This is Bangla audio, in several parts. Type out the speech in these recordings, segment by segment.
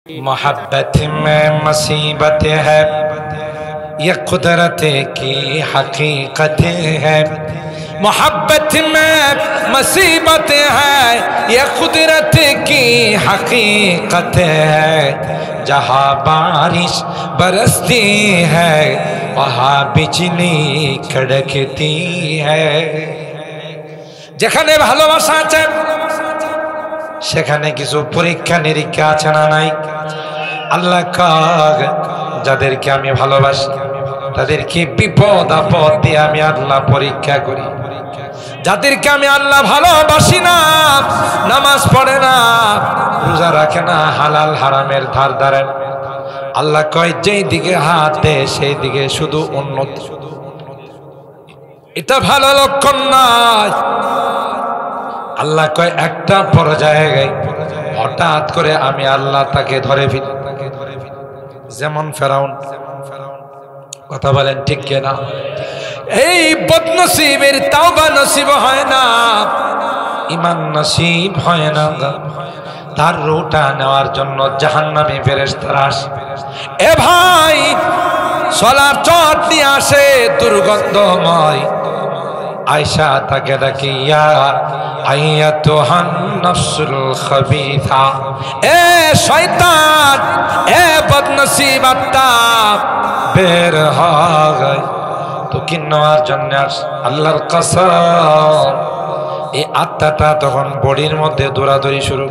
मोहब्बत में मुसीबत है, ये कुदरत की हकीकत है। मोहब्बत में मुसीबत है, ये कुदरत की हकीकत है। जहाँ बारिश बरसती है वहाँ बिजली कड़कती है। যেখানে ভালোবাসা আছে সেখানে কিছু পরীক্ষা নিরীক্ষা আছে না নাই? আল্লাহ কয় যাদেরকে আমি ভালোবাসি তাদেরকে বিপদ আপদ দিয়ে আমি আল্লাহ পরীক্ষা করি। যাদেরকে আমি আল্লাহ ভালোবাসি না, নামাজ পড়ে না, রোজা রাখে না, হালাল হারামের ধার ধারে, আল্লাহ কয় যেই দিকে হাত দেয় সেই দিকে শুধু উন্নতি। এটা ভালো লক্ষণ নয়। আল্লাহ কয় একটা পর্যায়ে হঠাৎ করে আমি আল্লাহ তাকে ধরে ফেলি, যেমন ফেরাউন। কথা বলেন ঠিক কিনা? এই বদনসিবের তাওবা নসিব হয় না, ঈমান নসিব হয় না। তার রূহটা নেওয়ার জন্য জাহান্নামী ফেরেশতারা আসে। এ ভাই সলার চট নিয়ে আসে দুর্গন্ধময়। আয়েশা তাকে ডাকি, ইয়া আইয়াতুহান নাফসুল খাবিথা, এ শয়তান, এ বদনসিব আত্মা বের হয়। তো কি নেওয়ার জন্য আল্লাহর কসম, এই আত্মাটা তখন বডির মধ্যে দৌড়াদৌড়ি শুরু।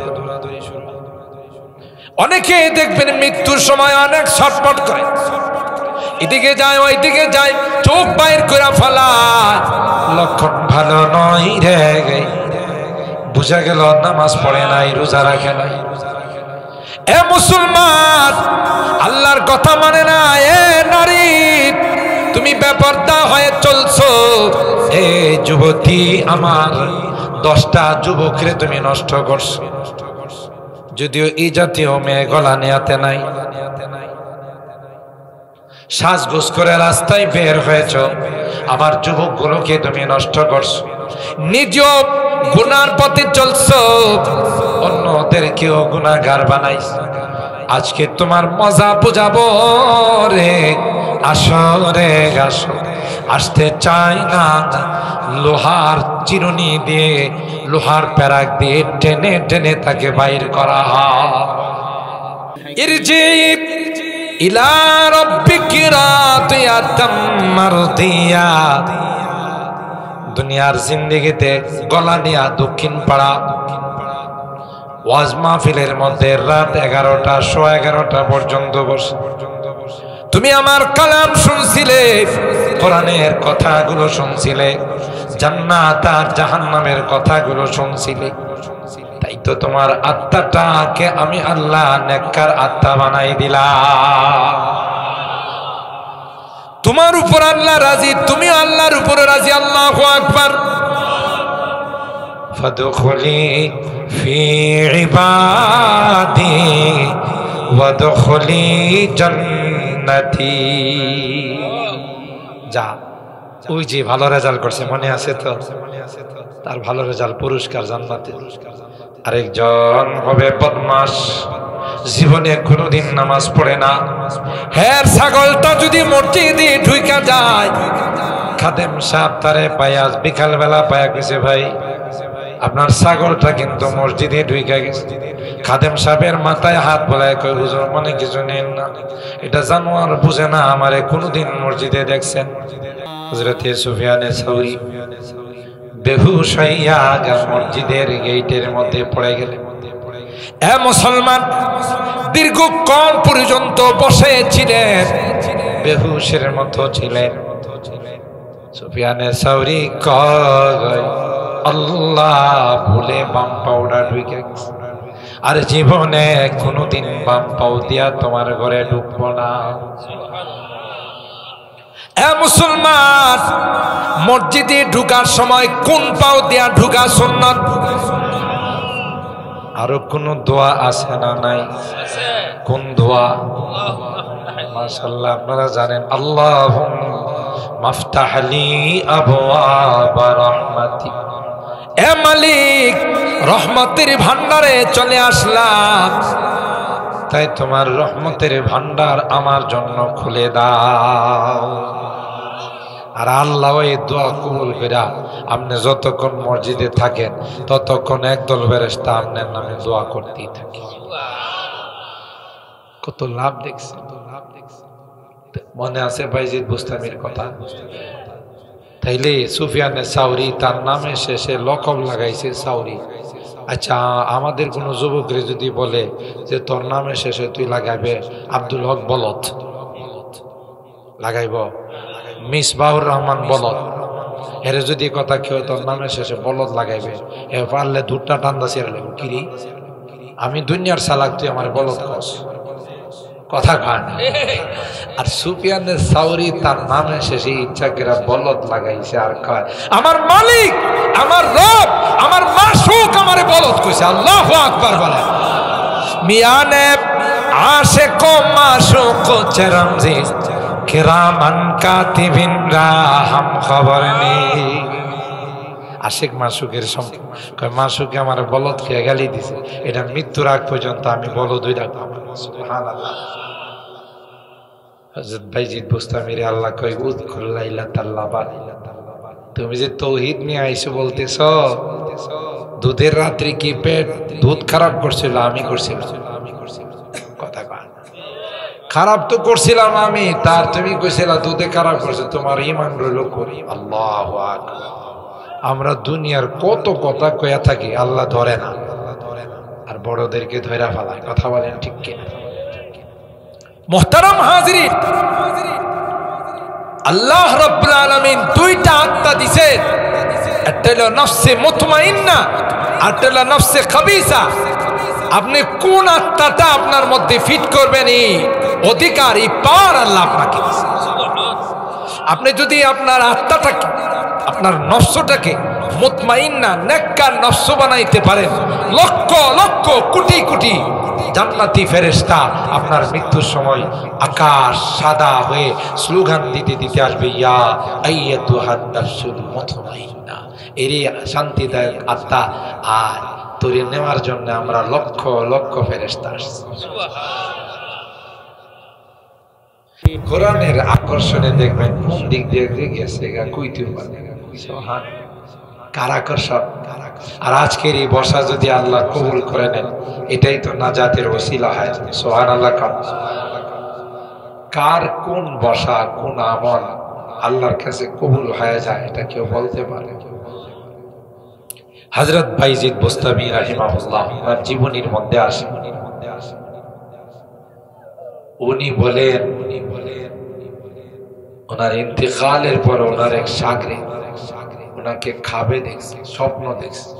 অনেকে দেখবেন মৃত্যুর সময় অনেক ছটফট করে, এদিকে যায় ওইদিকে যায়, চোখ বাইর করে ফেলায়। লক্ষণ ভালো নয় রে। বুঝা গেল নামাজ পড়ে নাই, রোজা রাখে নাই। এ মুসলমান, আল্লাহর কথা মানে না। এ নারী, তুমি বেপরদা হয়ে চলছো। এ যুবতী, আমার 10টা যুবকরে তুমি নষ্ট করছো। যদিও এই জাতীয় মেয়ে গলা নেয়াতে নাই, সাজগোজ করে রাস্তায় বের হয়েছ, আমার যুবকগুলোকে তুমি নষ্ট করছো। নিজেও গুনার পথে চলছো, অন্যদেরকেও গুনাহগার বানাইছ। আজকে তোমার মজা বুঝাবো রে। আসো রে, আসো। আসতে চাই না, লোহার চিরুনি দিয়ে, লোহার প্যারাক দিয়ে টেনে টেনে তাকে বাইর করা হয়। ইরজি ইলা রাব্বিকি রাদিয়াতাম মারদিয়া। দুনিয়ার জিন্দেগিতে গলা নিয়া দক্ষিণ পাড়া ওয়াজ মাহফিলের মধ্যে রাত 11টা, 11:15 পর্যন্ত বসে তুমি আমার কালাম শুনছিলে, কোরআনের কথাগুলো শুনছিলে, জান্নাত আর জাহান্নামের কথাগুলো শুনছিলে। তাই তো তোমার আত্মাটাকে আমি আল্লাহ নেককার আত্মা বানাই দিলাম। তোমার উপর আল্লাহ রাজি, তুমি আল্লাহর উপর রাজি। আল্লাহু আকবার। ফাদখুলি ফি ইবাদি ওয়াদখুলি জান্নাতি। যা, ওই যে ভালো রেজাল্ট করছে, মনে আছে তো? তার ভালো রেজাল্ট, পুরস্কার জান্নাতে। আরেকজন হবে বদমাশ, জীবনে কোনোদিন নামাজ পড়ে না। হ্যাঁ, ছাগলটা যদি মসজিদে ঢুইকা যায়, খাদেম সাহেব তারে পায়া বিকাল বেলা পায়া গেছে, ভাই আপনার ছাগলটা কিন্তু মসজিদে ঢুইকা গেছে। খাদেম সাহেবের মাথায় হাত বোলায় কই, হুজুর মনে কিছু নেন না, এটা জানোয়ার বুঝে না, আমারে কোনোদিন মসজিদে দেখছেন? হযরতে সুফিয়ানে সাউরি বেহুশ হইয়া মসজিদের গেটের মধ্যে পড়ে গেলেন। এ মুসলমান, দীর্ঘক্ষণ পর্যন্ত বসে ছিলেন, বেহুশের মতো ছিলেন। সুফিয়ানে সাউরি কয়, আল্লাহ ভুলে বাম পাউডা ঢুকে গেছে, আর জীবনে কোনোদিন বাম পাউ দিয়া তোমার ঘরে ঢুকবো না। এ মুসলমান, মসজিদে ঢুকার সময় কোন পাও দিয়া ঢুকা সুন্নাত? আরো কোন দোয়া আছে না নাই? কোন দোয়া? মাশাআল্লাহ, আপনারা জানেন, আল্লাহুম্মা মাফতাহলি আবওয়াবা রাহমাতি। এ মালিক, রহমতের ভান্ডারে চলে আসলাম, তাই তোমার রহমতের ভান্ডার আমার জন্য খুলে দাও। আর আল্লাহ এই দোয়া কবুল কইরা আপনি যতক্ষণ মসজিদে থাকেন ততক্ষণ একদল ফেরেশতা আপনার নামে দোয়া করতেই থাকে। কত লাভ দেখছেন। মনে আছে বাইজিদ বুস্তামির কথা? তাইলে সুফিয়ানে সাউরি তার নামে শেষে লকব লাগাইছে সাউরি। আচ্ছা, আমাদের কোন যুবকরে যদি বলে যে তোর নামে শেষে তুই লাগাইবে আব্দুল হক বলদ, লাগাইব? মিসবাহুর রহমান বলদ, এর যদি কথা কেউ তোর নামে শেষে বলদ লাগাইবে, এ পারলে দুধটা টান্দা ছেড়ে লাগবে। কিরি আমি দুনিয়ার সালাক, তুই আমার বলদ কস, কথা কয় না। আর সুফিয়ানের সাউরি তার নামে শেষে ইচ্ছা করে বলদ লাগাইছে আর কয় আমার মালিক, আমার রব, আমার মাসুক আমারে বলদ কইছে। আল্লাহু আকবার বলে। মিয়ানে আশিক ও মাসুক চেরামজি কিরামান কাতিবিন রাহাম খবর নেই। আশিক মাসুকের সম্পর্ক, মাসুকে আমার বলদ খেয়ে গালি দিছে, এটা মৃত্যুর আগ পর্যন্ত আমি বলদই রাখবো। সুবহানাল্লাহ। হযরত বাইজিদ বুস্তামিরে আল্লাহ কয় উযকুর লাইলাতাল্লাহ বালিলা, তুমি যে তৌহিদ নিয়ে আইছো বলতেছ, দুধের রাত্রি কি পেট দুধ খারাপ করছিল? আমি করছিলাম। কথা কয় খারাপ তো করছিলাম আমি, তার তুমি কইছিলা দুধে খারাপ করছে, তোমার ঈমান রইল করি। আল্লাহু আকবার। আমরা দুনিয়ার কত কথা কইয়া থাকি, আল্লাহ ধরে না, আর বড়দেরকে ধইরা ফেলায়। কথা বলেন ঠিক কিনা? মুহতারাম হাজিরিন, আল্লাহ রাব্বুল আলামিন দুইটা আত্মা দিছে, একটা হলো নফসে মুতমাইন্না, আর একটা হলো নফসে খাবিসা। আপনি কোন আত্মাটা আপনার মধ্যে ফিট করবেন এই অধিকার, এই পাওয়ার আল্লাহ আপনাকে দিয়েছে। আপনি যদি আপনার আত্মাটাকে, আপনার নফসটাকে মুতমাইন্না নেককার নফস বানাইতে পারেন, লক্ষ লক্ষ কোটি কোটি জান্নাতি ফেরেশতা আপনার মৃত্যুর সময় আকাশ সাদা হয়ে স্লোগান দিতে দিতে আসবে, ইয়া আইয়াতুহান নাফসুল মুতমাইন্না, এর শান্তিদায়ক আত্মা আর তোরে নেওয়ার জন্য আমরা লক্ষ লক্ষ ফেরেশতা আসছি। কোরআনের আকর্ষণে দেখবেন কোন দিক দিয়ে গেছে কইতে পারে কার আকর্ষণ। আর আজকের এই বর্ষা যদি আল্লাহ কবুল করে নেন, এটাই তো নাজাতের ওসিলা হয়। সুবহানাল্লাহ। কার কোন বর্ষা, কোন আমল আল্লাহর কাছে কবুল হয়ে যায় এটা কেউ বলতে পারে? হযরত বাইজিদ বুস্তামি রাহিমাহুল্লাহ তার জীবনীর মধ্যে আসে, উনি বলেন ওনার ইন্তেকালের পর ওনার এক শাগরিদ ওনাকে খাবে দেখছে, স্বপ্ন দেখছে।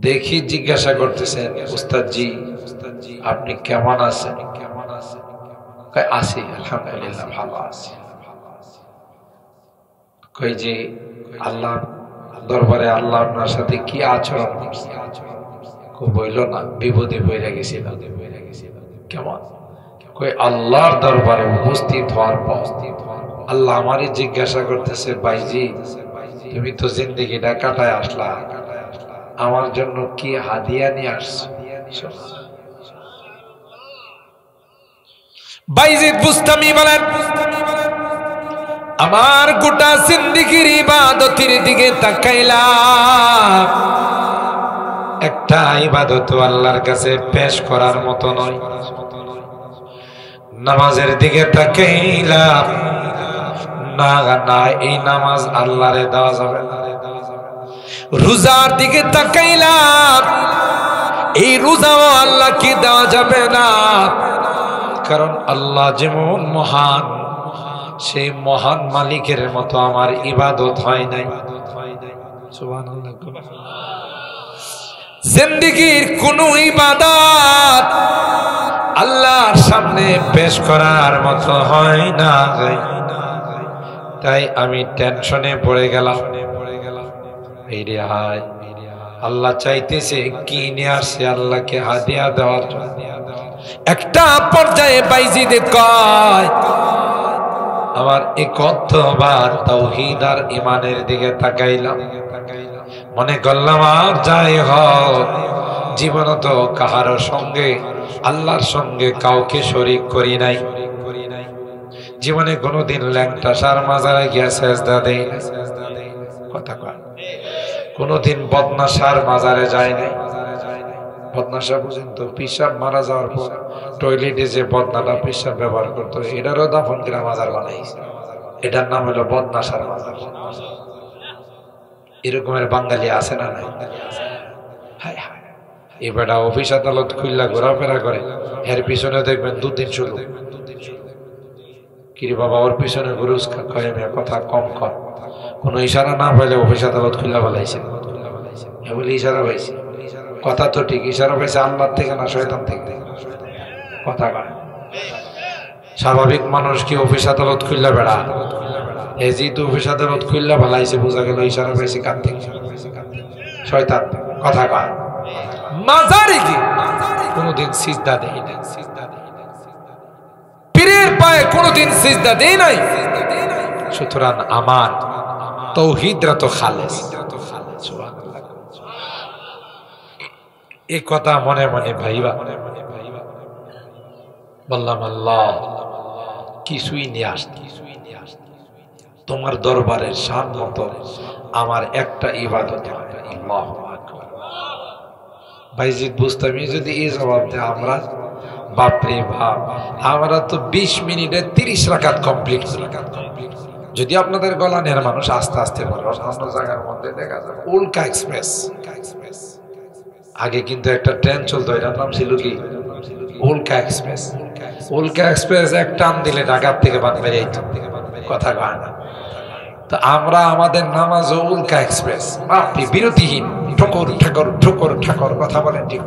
দেখি জিজ্ঞাসা করতেছেন, উস্তাদজি আপনি কেমন আছেন? আছি আলহামদুলিল্লাহ, ভালো আছি। কই যে আল্লাহ দরবারে আল্লাহ আপনার সাথে কি আচরণ করছে? বইল না, বিপদে বইরা গেছিল। কেমন? কই আল্লাহর দরবারে উপস্থিত হওয়ার পর আল্লাহ আমারে জিজ্ঞাসা করতেছে, ভাইজি তুমি তো জিন্দেগিটা কাটায় আসলা, আমার জন্য কি হাদিয়া নিয়ে আসছো? বাইজিদ বুস্তামি বলেন, আমার গোটা জিন্দেগির ইবাদতের দিকে তাকাইলাম, একটা ইবাদত আল্লাহর কাছে পেশ করার মতো নয়। নামাজের দিকে তাকাইলাম, না না এই নামাজ আল্লাহরে দেওয়া যাবে না। রোজার দিকে তাকাইলাম, এই রোজাও আল্লাহকে দেওয়া যাবে না, কারণ আল্লাহ যেমন মহান, সেই মহান মালিকের মতো আমার ইবাদত হয় নাই। সুবহানাল্লাহ। জিন্দেগীর কোন ইবাদত আল্লাহর সামনে পেশ করার মতো হয় না, তাই আমি টেনশনে পড়ে গেলাম। এই রে হায়, আল্লাহ চাইতেছে কি নিয়ে আসছে আল্লাহকে হাদিয়া দেওয়ার জন্য। একটা পর্যায়ে বাইজিদ কয়, আমার একত্ববাদ তাওহীদ আর ঈমানের দিকে তাকাইলাম, মনে করলাম আর যাই হোক জীবনে তো কাহারো সঙ্গে আল্লাহর সঙ্গে কাউকে শরীক করি নাই, জীবনে কোনোদিন ল্যাংটা সার মাজারে গিয়া সেজদা দেই, কথা কয় কোনোদিন বদনাসার মাজারে যায় নাই। বদনাসা পর্যন্ত পিসাব মারা যাওয়ার পর টয়লেটে যে বদনাটা পিসাব ব্যবহার করতো এটারও দাফন করে মাজার বানাইছে, এটার নাম হলো বদনাসার মাজার। এরকমের বাঙালি আছে না নাই? এবারটা অফিস আদালত খুললা ঘোরাফেরা করে, এর পিছনে দেখবেন 2 দিন শুরু কিরে বাবা ওর পিছনে গুরুজ কথা কম কর, কোন ইশারা না পাইলে অফিস আদালত খুললা বলাইছে বলে ইশারা পাইছে। কথা তো ঠিক, ইশারা পাইছে আল্লাহ থেকে না শয়তান থেকে? কথা কয় স্বাভাবিক মানুষ কি অফিস আদালত খুললা বেড়া? এই যেহেতু অফিস আদালত খুললা বলাইছে বোঝা গেল ইশারা পাইছে কার থেকে? শয়তান। কথা কয় মাজারে কি কোনদিন সিজদা দেই না, পীরের পায়ে কোনদিন সিজদা দেই নাই। সুতরাং আমার তাওহীদরা তো খালেস। সুবহানাল্লাহ। এই কথা মনে মনে ভাইবা বললাম আল্লাহ কিছুই নিয়ে আসতে তোমার দরবারের শান মতো আমার একটা ইবাদত। আল্লাহু আকবার। বাইজিদ বুস্তামি যদি এই জবাব দেয় আমরা বাপরে বাপ, আমরা তো 20 মিনিটে 30 রাকাত কমপ্লিট করি। যদি আপনাদের গলানের মানুষ আস্তে আস্তে বলে অন্য জায়গার মধ্যে দেখা যাবে উল্কা এক্সপ্রেস। আগে কিন্তু একটা ট্রেন চলতো, এটার নাম ছিল কি? উল্কা এক্সপ্রেস। উল্কা এক্সপ্রেস এক টান দিলে ঢাকার থেকে বানবে এই কথা কয় না। তো আমরা আমাদের নামাজও উল্কা এক্সপ্রেস, বাপরে বিরতিহীন, ঠোকর ঠাকর ঠোকর ঠাকর। কথা বলেন ঠিক?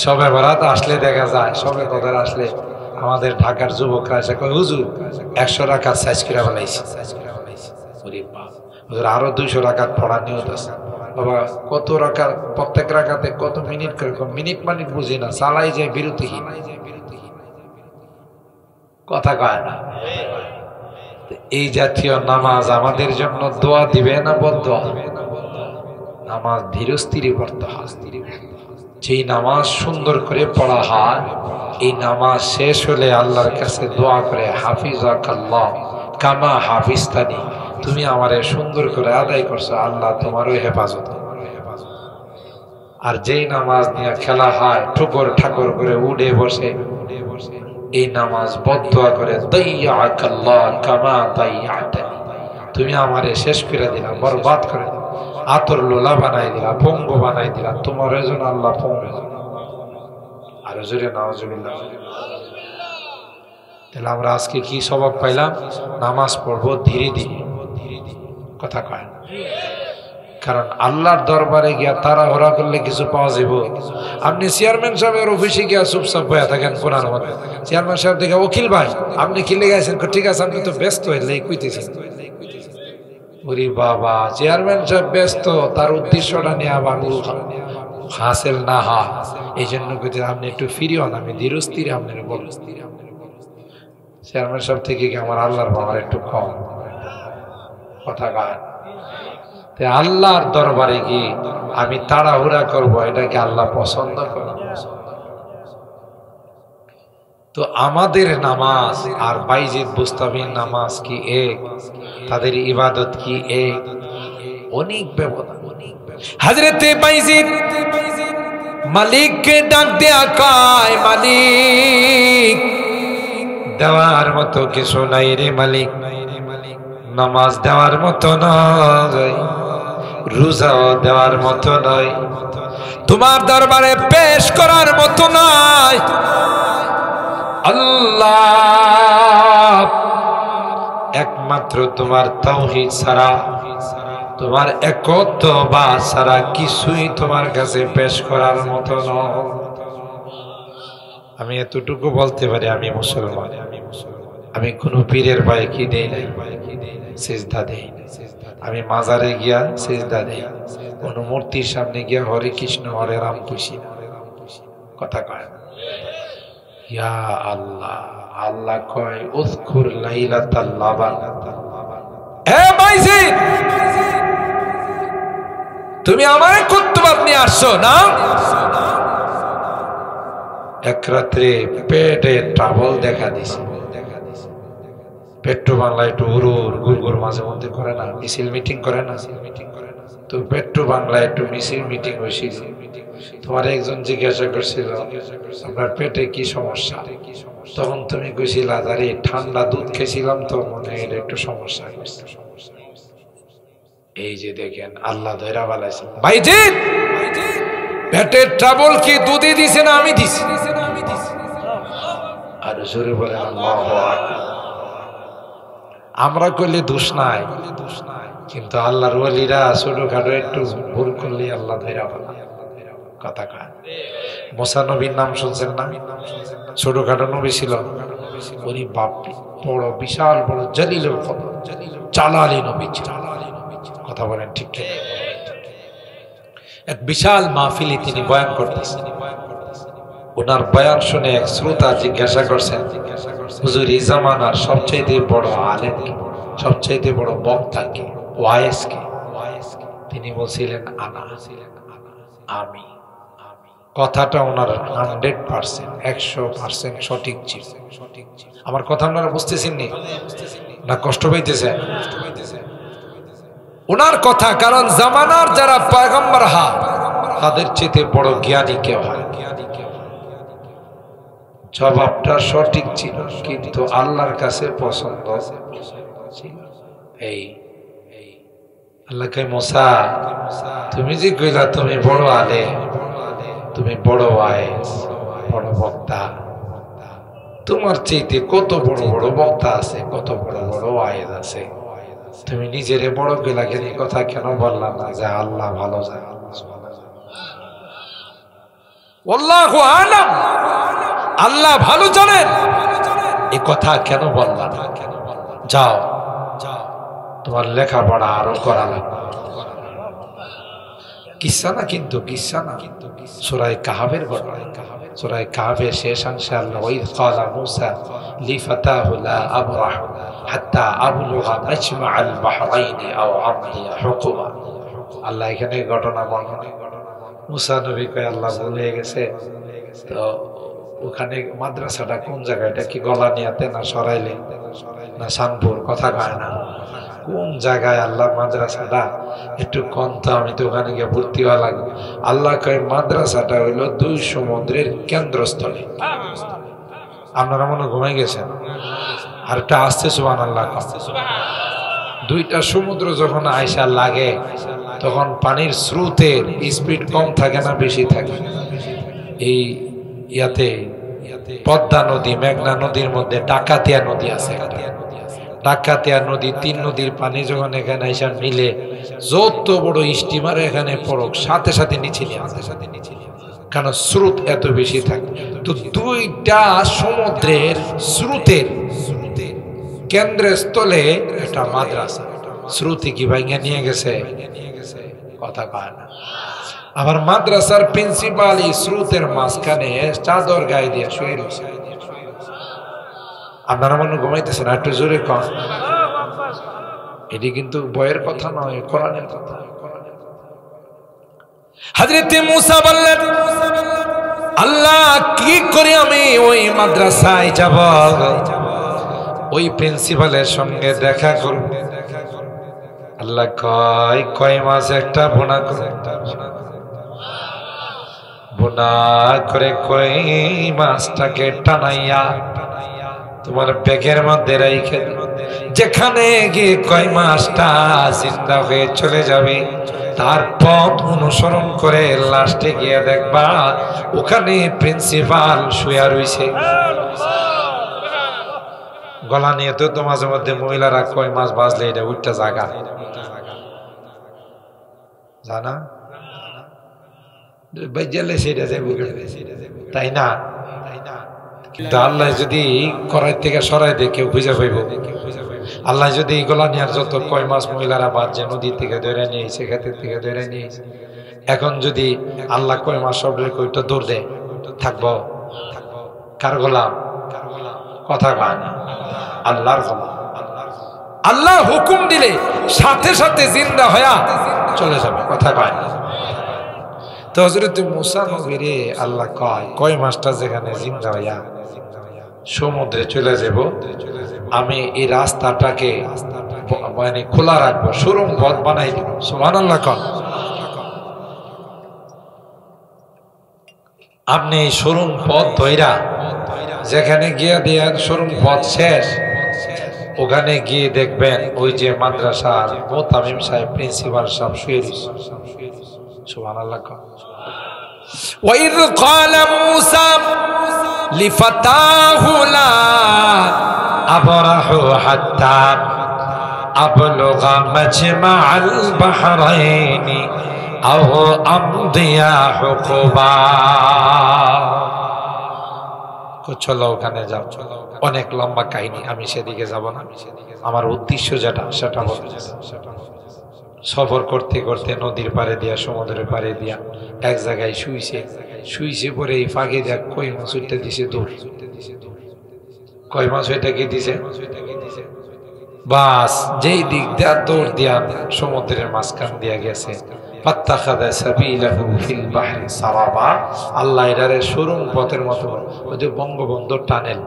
সবে বরাত আসলে দেখা যায়, সবে কদর আসলে আমাদের ঢাকার যুবকরা এসে কয় হুজুর 100 রাকাত সাইজ করে বানাইছি। হুজুর আরো 200 রাকাত পড়ার নিয়ত আছে। বাবা কত রাকাত, প্রত্যেক রাকাতে কত মিনিট করে? মিনিট মানিট বুঝি না, চালাই যায় বিরতিহীন। কথা কয় না? এই জাতীয় নামাজ আমাদের জন্য দোয়া দিবে না বদদোয়া? নামাজ ধীরস্থিরে পড়তে হয়। যেই নামাজ সুন্দর করে পড়া হয়, এই নামাজ শেষ হলে আল্লাহর কাছে দোয়া করে হাফিজাকাল্লাহ কামা হাফিজতানি, তুমি আমারে সুন্দর করে আদায় করছো, আল্লাহ তোমারও হেফাজত। আর যেই নামাজ নিয়ে খেলা হয়, ঠুকর ঠাকুর করে উঠে বসে, এই নামাজ বদদোয়া করে দাইয়াকাল্লাহ কামা দাইয়াতানি, তুমি আমারে শেষ করে দিলা, বরবাদ করে দিলা, আতর লোলা বানাই দিলা, পঙ্গু বানাই দিলা, তোমার জন্য আল্লাহ পঙ্গু। আর জোরে নাউজুবিল্লাহ। তাহলে আমরা আজকে কি সবক পাইলাম? নামাজ পড়বো ধীরে ধীরে। কথা কয় না? কারণ আল্লাহর দরবারে গিয়া তাড়াহুড়া করলে কিছু পাওয়া যাবে। আপনি চেয়ারম্যান সাহেবের অফিসে গিয়া চুপচাপ বয়া থাকেন কোনার মধ্যে, চেয়ারম্যান সাহেব দেখে উকিল ভাই আপনি কি লেগেছেন? ঠিক আছে আপনি তো ব্যস্ত হইলে কইতেছেন। ওরে বাবা, চেয়ারম্যান সাহেব ব্যস্ত, তার উদ্দেশ্যটা নিয়ে আবার হাসিল না হয়, এই জন্য কইতে আপনি একটু ফিরি হন, আমি ধীরস্থিরে আপনার বল। চেয়ারম্যান সাহেব থেকে কি আমার আল্লাহর বাবার একটু কম? কথা গান। আল্লাহর দরবারে গিয়ে আমি তাড়াহুড়া করবো, এটাকে আল্লাহ পছন্দ করে? তো আমাদের নামাজ আর বাইজিদ বুস্তামির নামাজ কি এক? তাদের ইবাদত কি এক? অনেক ব্যবধান। হযরতে বাইজিদ মালিককে ডাক দেয়া কয়, মালিক দেওয়ার মতো কিছু নাই রে মালিক, নামাজ দেওয়ার মতো নয়, রোজাও দেওয়ার মতো নয়, তোমার দরবারে পেশ করার মতো নয়। আল্লাহ একমাত্র তোমার তাওহীদ ছাড়া, তোমার একত্ববাদ ছাড়া কিছুই তোমার কাছে পেশ করার মতো নয়। আমি এতটুকু বলতে পারি, আমি মুসলমান, আমি কোনো পীরের পায়ে কি দেই নাই, সিজদা দেই না। আমি মাজারে গিয়া সিজদা দেই, কোন মূর্তির সামনে গিয়া হরে কৃষ্ণ হরে রাম কইছি না। কথা কয় ইয়া আল্লাহ। আল্লাহ কয় উযকুর লাইলাতাল লাবান। এ বাইজিদ, তুমি আমারে কত সংবাদ নিয়ে আসছো না? এক রাত্রে পেটে ট্রাবল দেখা দিছে। পেট্রো বাংলা একটু গুড় মাঝে মধ্যে করে না, মিছিল মিটিং করে না? তো পেট্রো বাংলা একটু মিছিল মিটিং হয়েছিল। তোমার একজন জিজ্ঞাসা করছিল আপনার পেটে কি সমস্যা, তখন তুমি কইছিলা আরে ঠান্ডা দুধ খেয়েছিলাম তো মনে হয় একটু সমস্যা। এই যে দেখেন আল্লাহ ধৈরা বালাইছে। ভাইজিৎ পেটের ট্রাবল কি দুধে দিছে না আমি দিছি? আর জোরে বলেন আল্লাহু আকবার। আমরা করলে দোষ নাই, কিন্তু আল্লাহর ওলিরা ছোটখাটো একটু ভুল করলে আল্লাহ ধৈরা বালা কথা কয়। মুসা নবীর নাম শুনছেন না? ছোটখাটো নবী ছিল, উনি বাপ বড় বিশাল বড় জলিলুল কদর জালালি নবী ছিল। কথা বলেন ঠিক ঠিক? এক বিশাল মাহফিলে তিনি বয়ান করতেছেন। ওনার বয়ান শুনে এক শ্রোতা জিজ্ঞাসা করছেন, হুজুর এই জামানার সবচেয়ে বড় আলেম কে, সবচেয়ে বড় বক্তা কে, ওয়াইজ কে? তিনি বলছিলেন আমি। কথাটা ওনার 100% 100% সঠিক ছিল। আমার কথা আপনারা বুঝতেছেন না কষ্ট পাইতেছেন? ওনার কথা, কারণ জামানার যারা পয়গম্বর তাদের চেয়ে বড় জ্ঞানী কেউ হয়? জবাবটা সঠিক ছিল, কিন্তু আল্লাহর কাছে পছন্দ ছিল। এই আল্লাহ কয় মুসা তুমি যে কইলা তুমি বড় আলেম, তুমি বড় ওয়াইজ, বড় বক্তা, তোমার চাইতে কত বড় বড় বক্তা আছে, কত বড় বড় ওয়াইজ আছে, তুমি নিজেরে বড় কইলা কেন? কথা কেন বললাম না যে আল্লাহ ভালো জানে? আল্লাহু আলাম, আল্লাহ ভালো জানেন, এই কথা কেন বললাম? যাও তোমার লেখাপড়া আরো করা লাগবে। কিসা না, কিন্তু কিসা না, সূরা কাহফের ঘটনা। সূরা কাহফের শেষ অংশে আল্লাহ ওয়াইদ ক্বালা মূসা লিফাতাহু লা আবরাহ হাত্তা আবলুগা মাজমাআল বাহরাইনি আও আমদিয়া হুকুমা। আল্লাহ এখানে ঘটনা বর্ণনা। মূসা নবী কয় আল্লাহ ভুলে গেছে, তো ওখানে মাদ্রাসাটা কোন জায়গায়, এটা কি গলানিয়াতে না সরাইলে না শানপুর? কথা কয় না কোন জায়গায় আল্লাহ মাদ্রাসাটা, একটু কন্ত, আমি তো ওখানে গিয়ে ভর্তি হওয়া লাগবে। আল্লাহ কয় মাদ্রাসাটা হইল 2 সমুদ্রের কেন্দ্রস্থলে। আপনারা মনে ঘুমাই গেছেন? আর একটা আসছে সুবহানাল্লাহ। 2টা সমুদ্র যখন আয়সা লাগে তখন পানির স্রোতের স্পিড কম থাকে না বেশি থাকে? এই ইয়াতে পদ্মা নদী, মেঘনা নদীর মধ্যে ডাকাতিয়া নদী আছে। ডাকাতিয়া নদী, 3 নদীর পানি যখন এখানে এসে মিলে, যত বড় স্টিমার এখানে পড়ক সাথে সাথে নিচে নিয়ে আসে, কারণ স্রোত এত বেশি থাকে। তো 2টা সমুদ্রের স্রোতের কেন্দ্রস্থলে একটা মাদ্রাসা। স্রোতে কি ভাইঙ্গা নিয়ে গেছে? কথা কয় না। আবার মাদ্রাসার প্রিন্সিপাল এই স্রোতের মাঝখানে চাদর গায়ে দিয়ে শুয়ে রয়েছে। আপনারা মনে ঘুমাইতেছেন? একটু জোরে কন। এটি কিন্তু বইয়ের কথা নয়, কোরআনের কথা। হযরত মূসা বললেন আল্লাহ কি করে আমি ওই মাদ্রাসায় যাব, ওই প্রিন্সিপালের সঙ্গে দেখা করব? আল্লাহ কয় মাস একটা বোনা করে, বোনা করে কই মাছটাকে টানাইয়া তোমার ব্যাগের মধ্যে রেখে, যেখানে গিয়ে কয় মাছটা জিন্দা হয়ে চলে যাবে, তার পথ অনুসরণ করে লাস্টে গিয়ে দেখবা ওখানে প্রিন্সিপাল শুয়ে রয়েছে। গলা নিয়ে তো মাঝে মধ্যে মহিলারা কয় মাছ বাজলে এটা উঠটা জায়গা জানা বেজলে সেটা যাইব, তাই না? কিন্তু আল্লাহ যদি করাই থেকে সরাই দিয়ে কেউ খুঁজে পাইব। আল্লাহ যদি গলা নিয়ে যত কয় মাছ মহিলারা বাজছে নদী থেকে ধরে নিয়েছে, ক্ষেতের থেকে ধরে নিয়েছে, এখন যদি আল্লাহ কয় মাছ সব কইটা দৌড় দেয়, থাকবো কার গোলাম? কথা কয় না, আল্লাহর গোলাম। আল্লাহ হুকুম দিলে সাথে সাথে জিন্দা হয়া চলে যাবে, কথা কয় না। তো হযরত মুসা নবীরে আল্লাহ কয় মাসটা যেখানে জিন্দা হইয়া সমুদ্রে চলে যাব, আমি এই রাস্তাটাকে মানে খোলা রাখবো, সুরঙ্গ পথ বানাই দিব। সুবহানাল্লাহ। আপনি এই সুরঙ্গ পথ ধইরা যেখানে গিয়ে দেয়ার সুরঙ্গ পথ শেষ, ওখানে গিয়ে দেখবেন ওই যে মাদ্রাসার মোতামিম সাহেব, প্রিন্সিপাল সাহেব শুয়ে রয়েছে। সুবহানাল্লাহ। وَإِذْ قَالَ مُوسَى لِفَتَاهُ لَا أَبْرَحُ حَتَّى أَبْلُغَ مَجْمَعَ الْبَحْرَيْنِ أَوْ أَمْضِيَ حُقُبًا। চলো ওখানে যাও, অনেক লম্বা কাহিনী, আমি সেদিকে যাব না। আমার উদ্দেশ্য যেটা সেটা বলতে, সফর করতে করতে নদীর পাড়ে দিয়া, সমুদ্রের পাড়ে দিয়া এক জায়গায় শুইছে পরে এই ফাঁকে দেখ কই মাছ উঠতে দিছে দূর। কই মাছ ওইটা কি দিছে, বাস যেই দিক দিয়া দৌড় দিয়া সমুদ্রের মাঝখান দিয়া গেছে। ফাত্তাখাযা সাবিলাহু ফিল বাহরি সারাবা। আল্লাহ এটারে সুরঙ্গ পথের মতো, ওই যে বঙ্গবন্ধু টানেল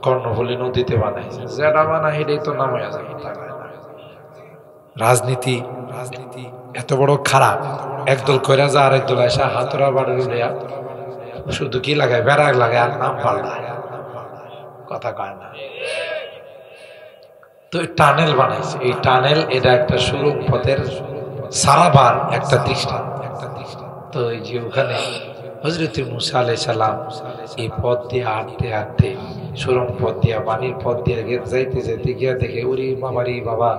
কর্ণফুলী নদীতে বানাইছে, যেটা বানায় এটাই তো নাম হয়ে যাবে। রাজনীতি এত বড় খারাপ, একদল কইরা যা আরেক দল আসা হাতরা বাড়ি লইয়া শুধু কি লাগায়, বেড়াক লাগায় আর নাম পাল্টায়, কথা কয় না। তো টানেল বানাইছে, এই টানেল এটা একটা সুরঙ্গ পথের সারাবার একটা দৃষ্টান্ত। তো এই যে ওখানে হযরত মুসা আলাইহিস সালাম এই পথ দিয়ে হাঁটতে হাঁটতে, সুরঙ্গ পথ দিয়া, পানির পথ দিয়ে যাইতে যাইতে গিয়া দেখে ওরে বাবারি বাবা,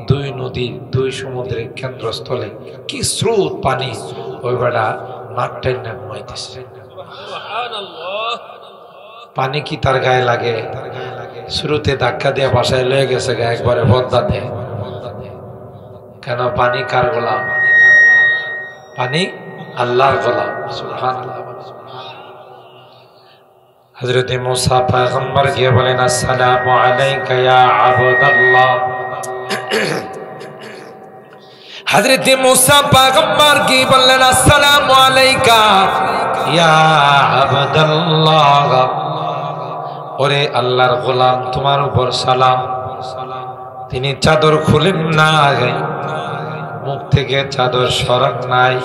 দুই নদীর দুই সমুদ্রের কেন্দ্রস্থলে কি স্রোত পানি, ওই বেড়া নাকটাই না ঘুমাইতেছে। পানি কি তার গায়ে লাগে, স্রোতে ধাক্কা দিয়ে বাসায় লয়ে গেছে গা একবারে বদলাতে। কেন? পানি কার গোলাম? পানি আল্লাহর গোলাম। সুবহানাল্লাহ। হযরত মুসা পয়গম্বর গিয়ে বলেন, আসসালামু আলাইকা ইয়া আবদাল্লাহ। হযরত মুসা পয়গম্বর গিয়ে বললেন, আসসালামু আলাইকা ইয়া আবদাল্লাহ, ওরে আল্লাহর গোলাম, তোমার উপর সালাম। তিনি চাদর খুলেন না, মুখ থেকে চাদর সরান নাই,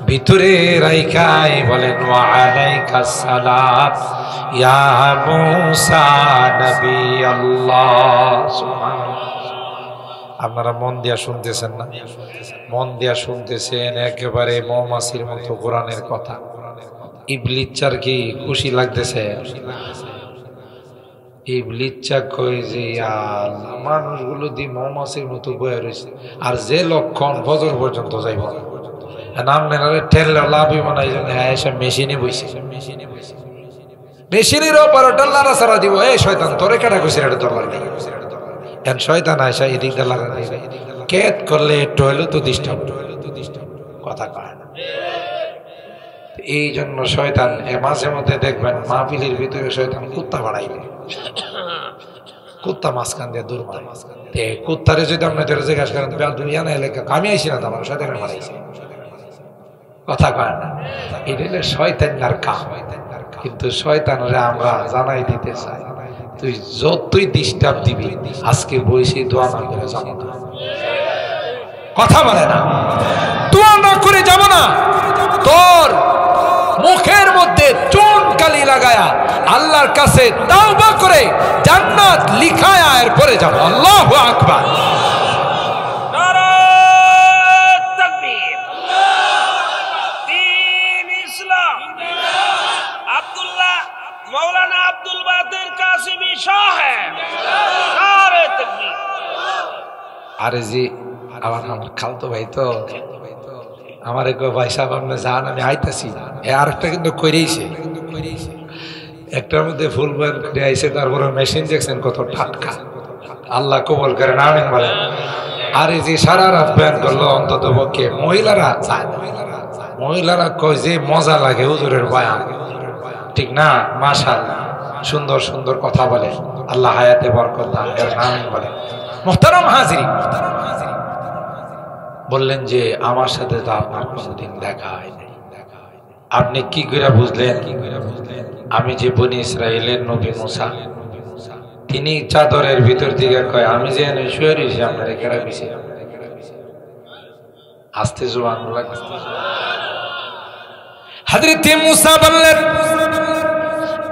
ভিতরে রাইখাই বলেন, ওয়া আলাইকাস সালাম ইয়া মুসা নবী আল্লাহ। আপনারা মন দিয়া শুনতেছেন না? মন দিয়া শুনতেছেন, একেবারে মৌমাছির মতো কোরআনের কথা। ইবলিচ্চার কি খুশি লাগতেছে? ইবলিচ্চা কই যে আল্লাহ, মানুষগুলো দিয়ে মৌমাছির মতো বয়ে রয়েছে, আর যে লক্ষণ ফজর পর্যন্ত যাইব নাম নেনারে ঠেললে লাভই বানাই এসে মেশিনে বইছে, মেশিনের অপারেটর লারা সারা দিব, এই শয়তান তোরে কাটা কইছে এটা তোর লাগে। এখন শয়তান আয়সা এদিক দিয়ে লাগা দিবে, কেত করলে একটু হইলেও তো ডিস্টার্ব, কথা কয় না। এই জন্য শয়তান মাঝে মধ্যে দেখবেন মাহফিলের ভিতরে শয়তান কুত্তা বাড়াইবে, কুত্তা মাঝখান দিয়ে দূর মারে। কুত্তারে যদি আপনাদের জিজ্ঞাসা করেন দুনিয়া না এলাকা আমি আইসি না, আমার শয়তানের মারাইছে, কথা কয় না। এটা হলে শয়তানের কাম। কিন্তু শয়তানরে আমরা জানাই দিতে চাই, তুই যতই ডিস্টার্ব দিবি আজকে বইসে দোয়া না করে যাবো না, কথা বলে না, দোয়া না করে যাব না। তোর মুখের মধ্যে চুন কালি লাগায়া আল্লাহর কাছে তাওবা করে জান্নাত লিখায়া এরপরে যাব। আল্লাহু আকবার। मौलाना अब्दुल बादिर कासिमी शाह है। नारे तकबीर। আরে জি আমার খালতো ভাই তো আমার এক ভাই সাহেব, আপনি যান, আমি আইতাছি। আর একটা কিন্তু কইরেইছে, একটার মধ্যে ফুল বয়ান করে আইছে, তারপরে মেশিন দেখছেন কত টাটকা, আল্লাহ কবুল করেন, আমিন বলেন। আরে যে সারা রাত বয়ান করলো, অন্তত পক্ষে মহিলারা চায়, মহিলারা কয় যে মজা লাগে হুজুরের বয়ান, ঠিক না? মাশাআল্লাহ, সুন্দর সুন্দর কথা বলে, আল্লাহ হায়াতে বরকত দান করেন, আমিন বলেন। মুহতারাম হাজিরিন, বললেন যে আমার সাথে তো আপনার কোনোদিন দেখা হয়নি, আপনি কি করে বুঝলেন আমি যে বনি ইসরাইলের নবী মুসা? তিনি চাদরের ভিতর থেকে কয় আমি যে শুয়ে রয়েছি আপনার কেরা দিছে। আস্তে সুবহানাল্লাহ। হযরত মুসা বললেন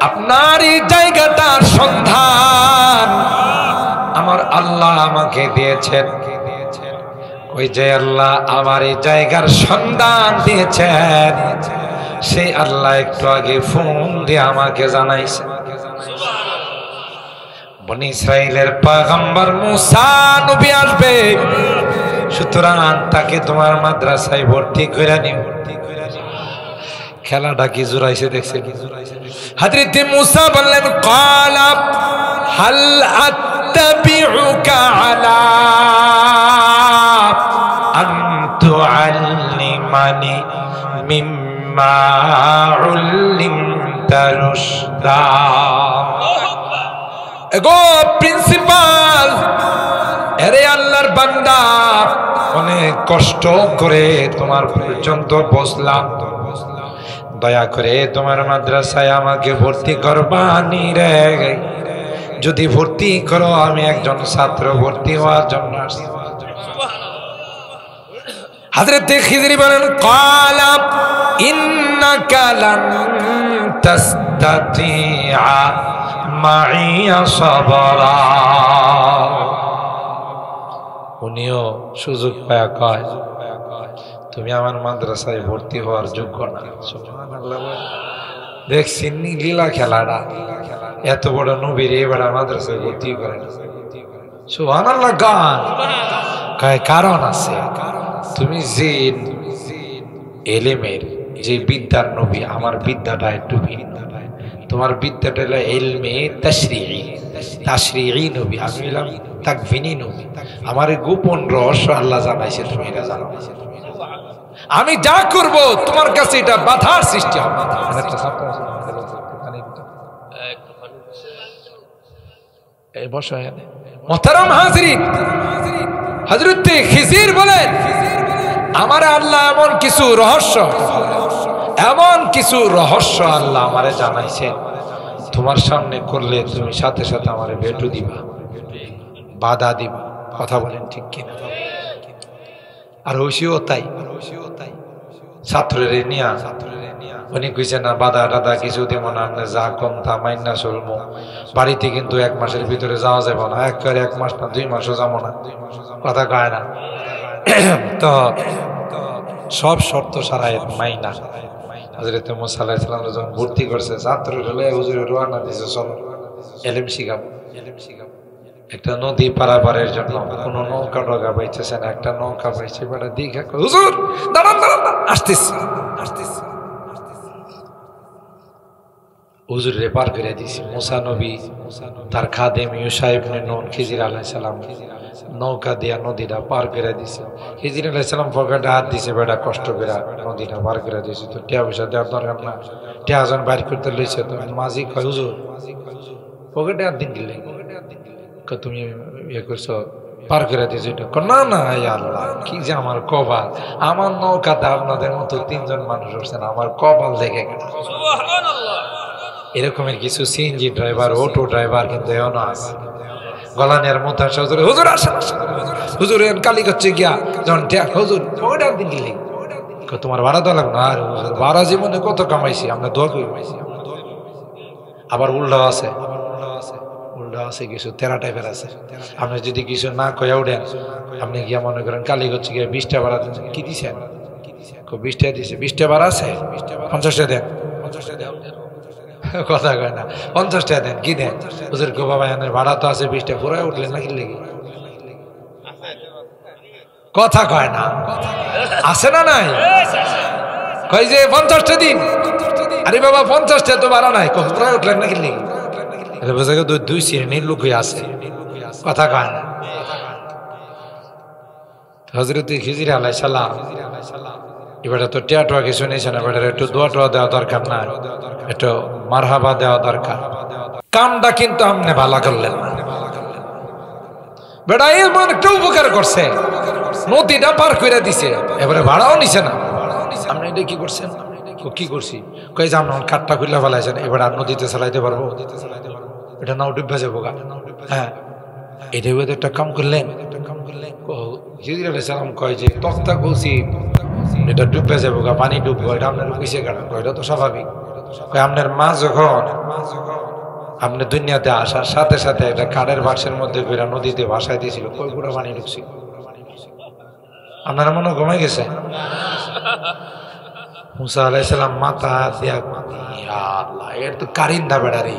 আপনার এই জায়গাটার সন্ধান আমার আল্লাহ আমাকে দিয়েছেন। ওই যে আল্লাহ আমার এই জায়গার সন্ধান দিয়েছেন, সেই আল্লাহ একটু আগে ফোন দিয়ে আমাকে জানাইছে বনি ইসরাইলের পয়গম্বর মুসা নবী আসবে, সুতরাং তাকে তোমার মাদ্রাসায় ভর্তি করে নিও। খেলাটা কি জোরাইছে দেখছে কি? হযরত মুসা বললেন ক্বালা হাল আত্তাবিউকা আলা আন তুআল্লিমানি মিম্মা উল্লিমতা রুশদা। এগো প্রিন্সিপাল, আরে আল্লাহর বান্দা, অনেক কষ্ট করে তোমার পর্যন্ত বসলাম, দয়া করে তোমার মাদ্রাসায় আমাকে ভর্তি করবানি রে। যদি ভর্তি করো আমি একজন ছাত্র ভর্তি হওয়ার জন্য আসছি। হযরত খিজরি বলেন ক্বালা ইন্নাকা লান তাস্তাতিআ মাইয়া সাবরা। উনিও সুযোগ পায় কয় তুমি আমার মাদ্রাসায় ভর্তি হওয়ার যোগ্য না। সুবহানাল্লাহ। দেখছি লীলা খেলাটা, এত বড় নবীর এবার মাদ্রাসায় ভর্তি করে না। সুবহানাল্লাহ। গান কয় কারণ আছে, তুমি যে এলেমের যে বিদ্যার নবী, আমার বিদ্যাটা একটু ভিন্ন। তোমার বিদ্যাটা হলো ইলমে তাশরিঈ, তাশরিঈ নবী, আমি হলাম তাকভিনী নবী। আমার গোপন রহস্য আল্লাহ জানাইছে, তুমি এটা জানো। আমি যা করব তোমার কাছে এটা বাধার সৃষ্টি হবে। মুহতারাম হাজিরিন, হযরত খিজির বলেন আমার আল্লাহ এমন কিছু রহস্য আল্লাহ আমারে জানাইছেন, তোমার সামনে করলে তুমি সাথে সাথে আমারে ভেটু দিবা, বাধা দিবা। কথা বলেন ঠিক কিনা? আর হইসিও তাই। ছাত্রের নিয়া উনি কইছে না বাধা টাধা কিছু দেব না, আপনি যা কম তা মাইনা চলবো। বাড়িতে কিন্তু 1 মাসের ভিতরে যাওয়া যাবে না, একবারে 1 মাস না 2 মাসও যাবো না। কথা কয় না তো সব শর্ত সারাই মাইনা। হযরত মুসা আলাইহিস সালাম যখন ভর্তি করছে, ছাত্র হলে হুজুরে রওনা দিয়েছে, চলো এলেম শিখাবো। একটা নদী পারাপারের জন্য কোন নৌকা ডগা পাইতেছে না, একটা নৌকা পাইছে, বেটা দীঘা। হুজুর দাঁড়ান দাঁড়ান, আসতেছি। হুজুরে পার করে দিয়েছে। মুসা নবী তার খাদেম ইউশা ইবনে নুন খিজির আলাইহিস সালাম নৌকা দিয়া নদীটা পার করে দিছে। খিজির আলাইহিস সালাম পকেটে হাত দিছে, বেটা কষ্ট করে নদীটা পার করে দিয়েছে। তো টিয়া পয়সা দেওয়ার দরকার না, টিয়া জন বাইর করতে লইছে। তো মাঝি কয় হুজুর পকেটে হাত দিন দিলে, তুমি ইয়ে করছো পার করে দিয়েছো এটা? না না আল্লাহ, কি যে আমার কপাল, আমার নৌকাতে আপনাদের মতো 3 জন মানুষ উঠছেন, আমার কপাল দেখে গেল। এরকমের কিছু সিএনজি ড্রাইভার, অটো ড্রাইভার কিন্তু এখনো আছে। গলানের মতো আসে, হুজুর হুজুর আসেন, হুজুর কালি করছে গিয়া যখন হুজুর পকেটে হাত দিন দিলে, তোমার ভাড়া দেওয়া লাগবে না। আর হুজুর ভাড়া জীবনে কত কামাইছি, আমরা দোয়া করি। আবার উল্টাও আছে, আছে কিছু তেরা টাইপের আছে। আপনি যদি কিছু না কয়ে উঠেন, আপনি গিয়া মনে করেন কালি করছে গিয়া 20 টাকা ভাড়া দিচ্ছেন, কি দিচ্ছেন? 20 টাকা দিচ্ছে, 20 টাকা ভাড়া আছে, 50 টাকা দেন। কথা কয় না, 50 টাকা দেন। কি দেন? হুজুর গো বাবা এনের ভাড়া তো আছে 20 টাকা, পুরাই উঠলেন না কি লেগে? কথা কয় না, আছে না নাই? কই যে 50 টাকা দিন। আরে বাবা 50 টাকা তো ভাড়া নাই, পুরাই উঠলেন না কি লেগে? দুই শ্রেণীর লোক আছে, কথা কয় না। হযরত খিজির আলাইহিস সালাম এবার তো টিয়া টোয়া কিছু নিয়েছে না, এবার একটু দোয়া টোয়া দেওয়া দরকার না, একটু মারহাবা দেওয়া দরকার। কামটা কিন্তু আপনি ভালো করলেন না, বেটা এমন একটা উপকার করছে, নদীটা পার করে দিছে, এবারে ভাড়াও নিছে না। আপনি এটা কি করছেন? কি করছি? কই যে আপনার কাঠটা খুললে ফেলাইছেন, এবার আর নদীতে চালাইতে পারবো? এটা নাও ডুববে যাবো গা। হ্যাঁ, এটা হয়তো একটা কাম করলেন। হিজর আলাইহিস সালাম কয় যে তক্তা কইছি এটা ডুববে যাবো গা, পানি ডুববো, এটা আপনার কইছে কেন? এটা তো স্বাভাবিক। আপনার মা যখন আপনি দুনিয়াতে আসার সাথে সাথে একটা কাঠের বাক্সের মধ্যে করে নদীতে ভাসাই দিয়েছিল, কই পুরো পানি ঢুকছিল। আপনারা মনে ঘুমাই গেছে। মুসা আলাইহিস সালাম মাথা দিয়া, ইয়া আল্লাহ, এর তো কারিন্দা বেড়া রে।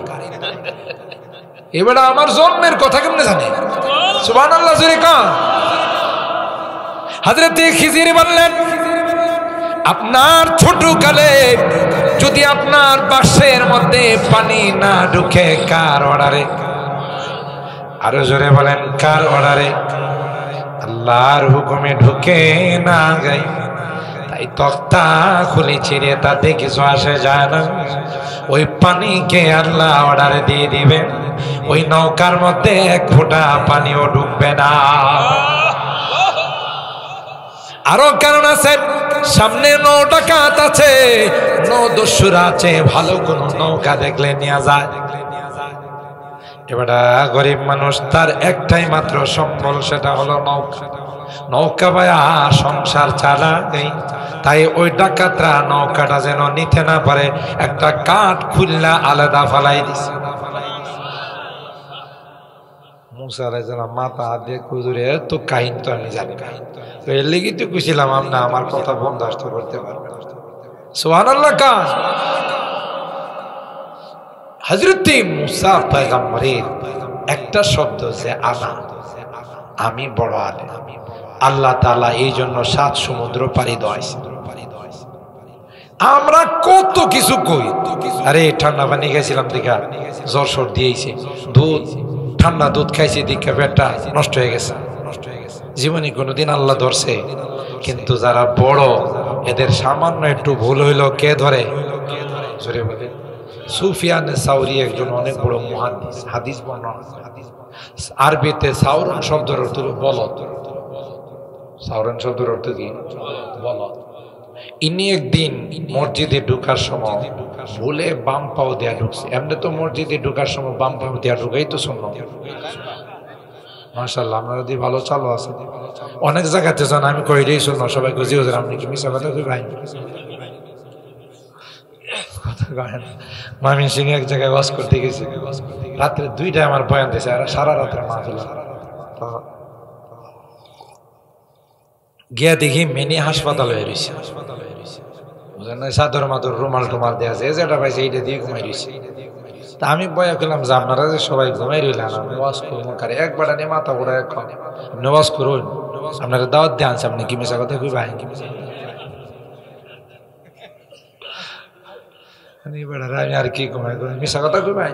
এবার আমার জন্মের কথা কেমনে জানে? সুবহানাল্লাহ জোরে কান। হযরত খিজির বললেন, আপনার ছোট কালে যদি আপনার বাক্সের মধ্যে পানি না ঢুকে কার অর্ডারে? আরো জোরে বলেন, কার অর্ডারে? আল্লাহর হুকুমে ঢুকে না গাই, তাই তক্তা খুলে ছিঁড়ে তাতে কিছু আসে যায় না। ওই পানিকে আল্লাহ অর্ডারে দিয়ে দিবেন, ওই নৌকার মধ্যে এক ফোঁটা পানিও ঢুকবে না। আরো কারণ আছে, সামনে 9 ডাকাত আছে, 9 দস্যুরা আছে, ভালো কোন নৌকা দেখলে নিয়ে যায়। এবার গরিব মানুষ, তার একটাই মাত্র সম্বল, সেটা হলো নৌকা। নৌকা বায়া সংসার চালায়, তাই ওই ডাকাতরা নৌকাটা যেন নিতে না পারে একটা কাঠ খুললা আলাদা ফালাই দিছে। মুসা আলাইহিস সালাম মাথা হাত দিয়ে কুজুরে, তো কাহিনী তো আমি জানি না, তো এর লেগে তো কইছিলাম আপনি আমার কথা বরদাস্ত করতে পারবেন। সুবহানাল্লাহ কান। হযরত মুসা পয়গম্বরের একটা শব্দ যে আনা, আমি বড় আলেম, আল্লাহ তাআলা এই জন্য 7 সমুদ্র পাড়ি দেওয়াইছে। আমরা কত কিছু কই, আরে ঠান্ডা পানি খাইছিলাম দেখা জ্বর সর্দি হইছে, দুধ ঠান্ডা দুধ খাইছি দেখা পেটটা নষ্ট হয়ে গেছে। জীবনে কোনোদিন আল্লাহ ধরছে? কিন্তু যারা বড়, এদের সামান্য একটু ভুল হইলো কে ধরে? জোরে বলে। সুফিয়ান সাউরি একজন অনেক বড় মুহাদ্দিস, হাদিস বর্ণনা। আরবিতে সাউরন শব্দের অর্থ হলো বলদ। সাউরন শব্দের অর্থ কি? বলদ। ইনি একদিন মসজিদে ঢুকার সময় ভুলে বাম পাও দেয়া ঢুকছে। এমনি তো মসজিদে ঢুকার সময় বাম পাও দেয়া ঢুকাই তো শুনল। মাশাআল্লাহ, আপনারা দিয়ে ভালো চালু আছে। অনেক জায়গাতে যান, আমি কই রে শুনল, সবাই কই হুজুর আপনি কি মিছা কথা কই ভাই? মামিন সিং এক জায়গায় ওয়াজ করতে গেছি, রাত্রে 2টায় আমার বয়ান দিয়েছে, আর সারা রাত্রে মাহফিল। গিয়া দেখি মিনি হাসপাতাল হয়ে রয়েছে, চাদর মাদর রুমাল টুমাল দেওয়া আছে, যেটা পাইছে এইটা দিয়ে ঘুমাই রয়েছে। তা আমি বয়া করলাম যে আপনারা যে সবাই ঘুমাই রইলেন, আমি ওয়াজ করবো কারে, একবার নিয়ে মাথা ঘোরা এখন আপনি ওয়াজ করুন, আপনারা দাওয়াত দিয়ে আনছে, আপনি কি মিশা কথা কই ভাই? আমি আর কি ঘুমাই করি, মিশা কথা কই ভাই?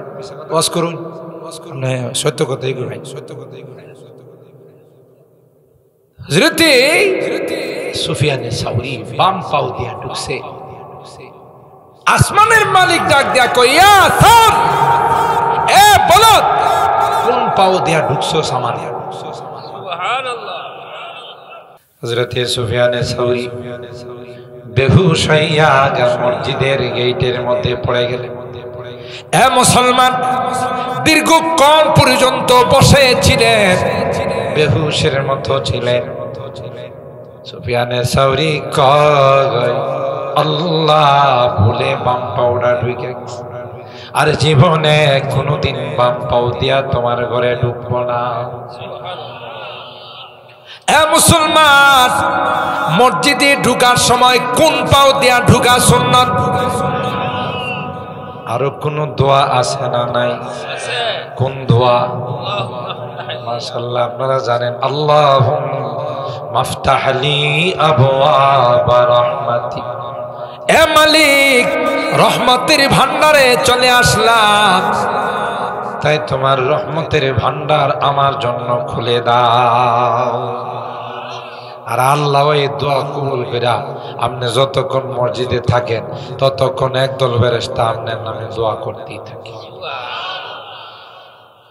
ওয়াজ করুন, আপনি সত্য কথাই কই ভাই, সত্য কথাই কই। হযরত সুফিয়ান সাউরি বাম পাও দিয়া ঢুকছে, আসমানের মালিক ডাক দিয়া কই, ইয়া সাম, এ বলদ, কোন পাও দিয়া ঢুকছো সামানে? সুবহানাল্লাহ। হযরত সুফিয়ান সাউরি বেহুশ হইয়া মসজিদের গেটের মধ্যে পড়ে গেলেন। এ মুসলমান, দীর্ঘক্ষণ পর্যন্ত বসে ছিলেন, বেহুশের মতো ছিলেন। সুফিয়ান সাউরি কয়, আল্লাহ ভুলে বাম পাউডার ঢুকে গেছে, আর জীবনে কোনোদিন বাম পাও দিয়া তোমার ঘরে ঢুকবো না। এ মুসলমান, মসজিদে ঢুকার সময় কোন পাও দিয়া ঢুকা সুন্নাত? আরো কোন দোয়া আছে না নাই? কোন দোয়া? মাশাআল্লাহ, আপনারা জানেন, আল্লাহুম্মা মাফতাহলি আবওয়াবা রাহমাতি, এ মালিক রহমতের ভান্ডারে চলে আসলাম, তাই তোমার রহমতের ভান্ডার আমার জন্য খুলে দাও। আর আল্লাহ এই দোয়া কবুল কইরা আপনি যতক্ষণ মসজিদে থাকেন ততক্ষণ একদল ফেরেশতা আপনার নামে দোয়া করতেই থাকে।